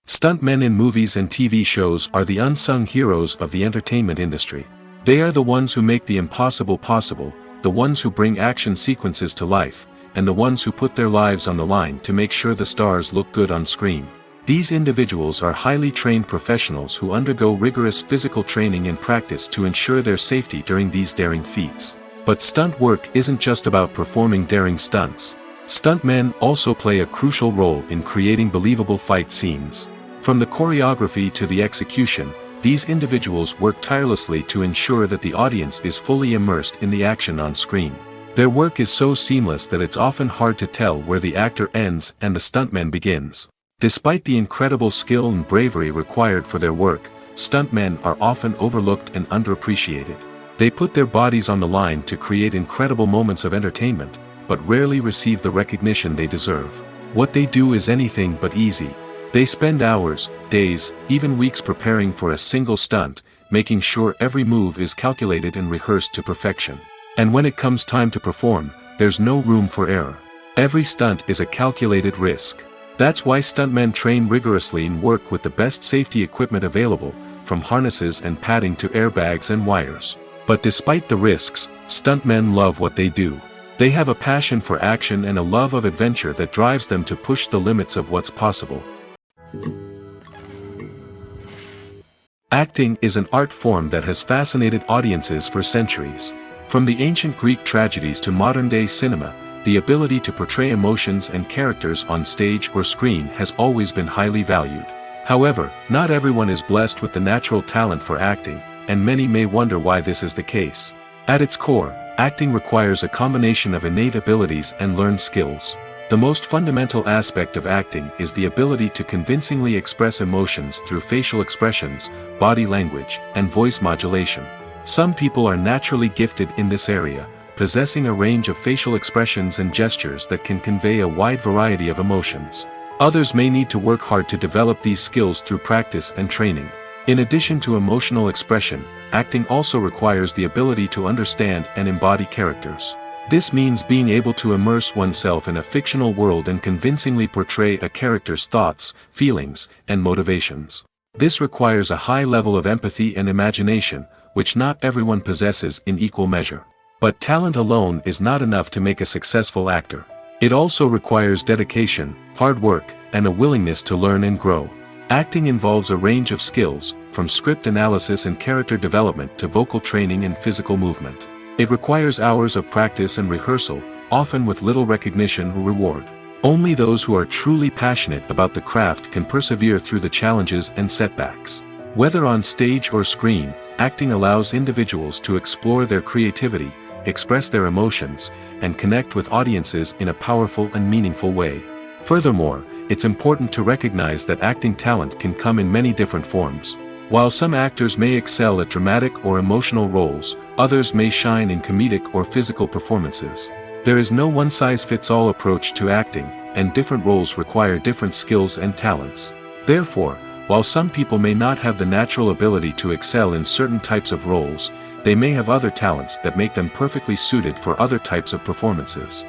Stuntmen in movies and TV shows are the unsung heroes of the entertainment industry. They are the ones who make the impossible possible, the ones who bring action sequences to life, and the ones who put their lives on the line to make sure the stars look good on screen. These individuals are highly trained professionals who undergo rigorous physical training and practice to ensure their safety during these daring feats. But stunt work isn't just about performing daring stunts. Stuntmen also play a crucial role in creating believable fight scenes. From the choreography to the execution, these individuals work tirelessly to ensure that the audience is fully immersed in the action on screen. Their work is so seamless that it's often hard to tell where the actor ends and the stuntman begins. Despite the incredible skill and bravery required for their work, stuntmen are often overlooked and underappreciated. They put their bodies on the line to create incredible moments of entertainment, but rarely receive the recognition they deserve. What they do is anything but easy. They spend hours, days, even weeks preparing for a single stunt, making sure every move is calculated and rehearsed to perfection. And when it comes time to perform, there's no room for error. Every stunt is a calculated risk. That's why stuntmen train rigorously and work with the best safety equipment available, from harnesses and padding to airbags and wires. But despite the risks, stuntmen love what they do. They have a passion for action and a love of adventure that drives them to push the limits of what's possible. Acting is an art form that has fascinated audiences for centuries. From the ancient Greek tragedies to modern-day cinema, the ability to portray emotions and characters on stage or screen has always been highly valued. However, not everyone is blessed with the natural talent for acting, and many may wonder why this is the case. At its core, acting requires a combination of innate abilities and learned skills. The most fundamental aspect of acting is the ability to convincingly express emotions through facial expressions, body language, and voice modulation. Some people are naturally gifted in this area, possessing a range of facial expressions and gestures that can convey a wide variety of emotions. Others may need to work hard to develop these skills through practice and training. In addition to emotional expression, acting also requires the ability to understand and embody characters. This means being able to immerse oneself in a fictional world and convincingly portray a character's thoughts, feelings, and motivations. This requires a high level of empathy and imagination, which not everyone possesses in equal measure. But talent alone is not enough to make a successful actor. It also requires dedication, hard work, and a willingness to learn and grow. Acting involves a range of skills, from script analysis and character development to vocal training and physical movement. It requires hours of practice and rehearsal, often with little recognition or reward. Only those who are truly passionate about the craft can persevere through the challenges and setbacks. Whether on stage or screen, acting allows individuals to explore their creativity, express their emotions, and connect with audiences in a powerful and meaningful way. Furthermore, it's important to recognize that acting talent can come in many different forms. While some actors may excel at dramatic or emotional roles, others may shine in comedic or physical performances. There is no one-size-fits-all approach to acting, and different roles require different skills and talents. Therefore, while some people may not have the natural ability to excel in certain types of roles, they may have other talents that make them perfectly suited for other types of performances.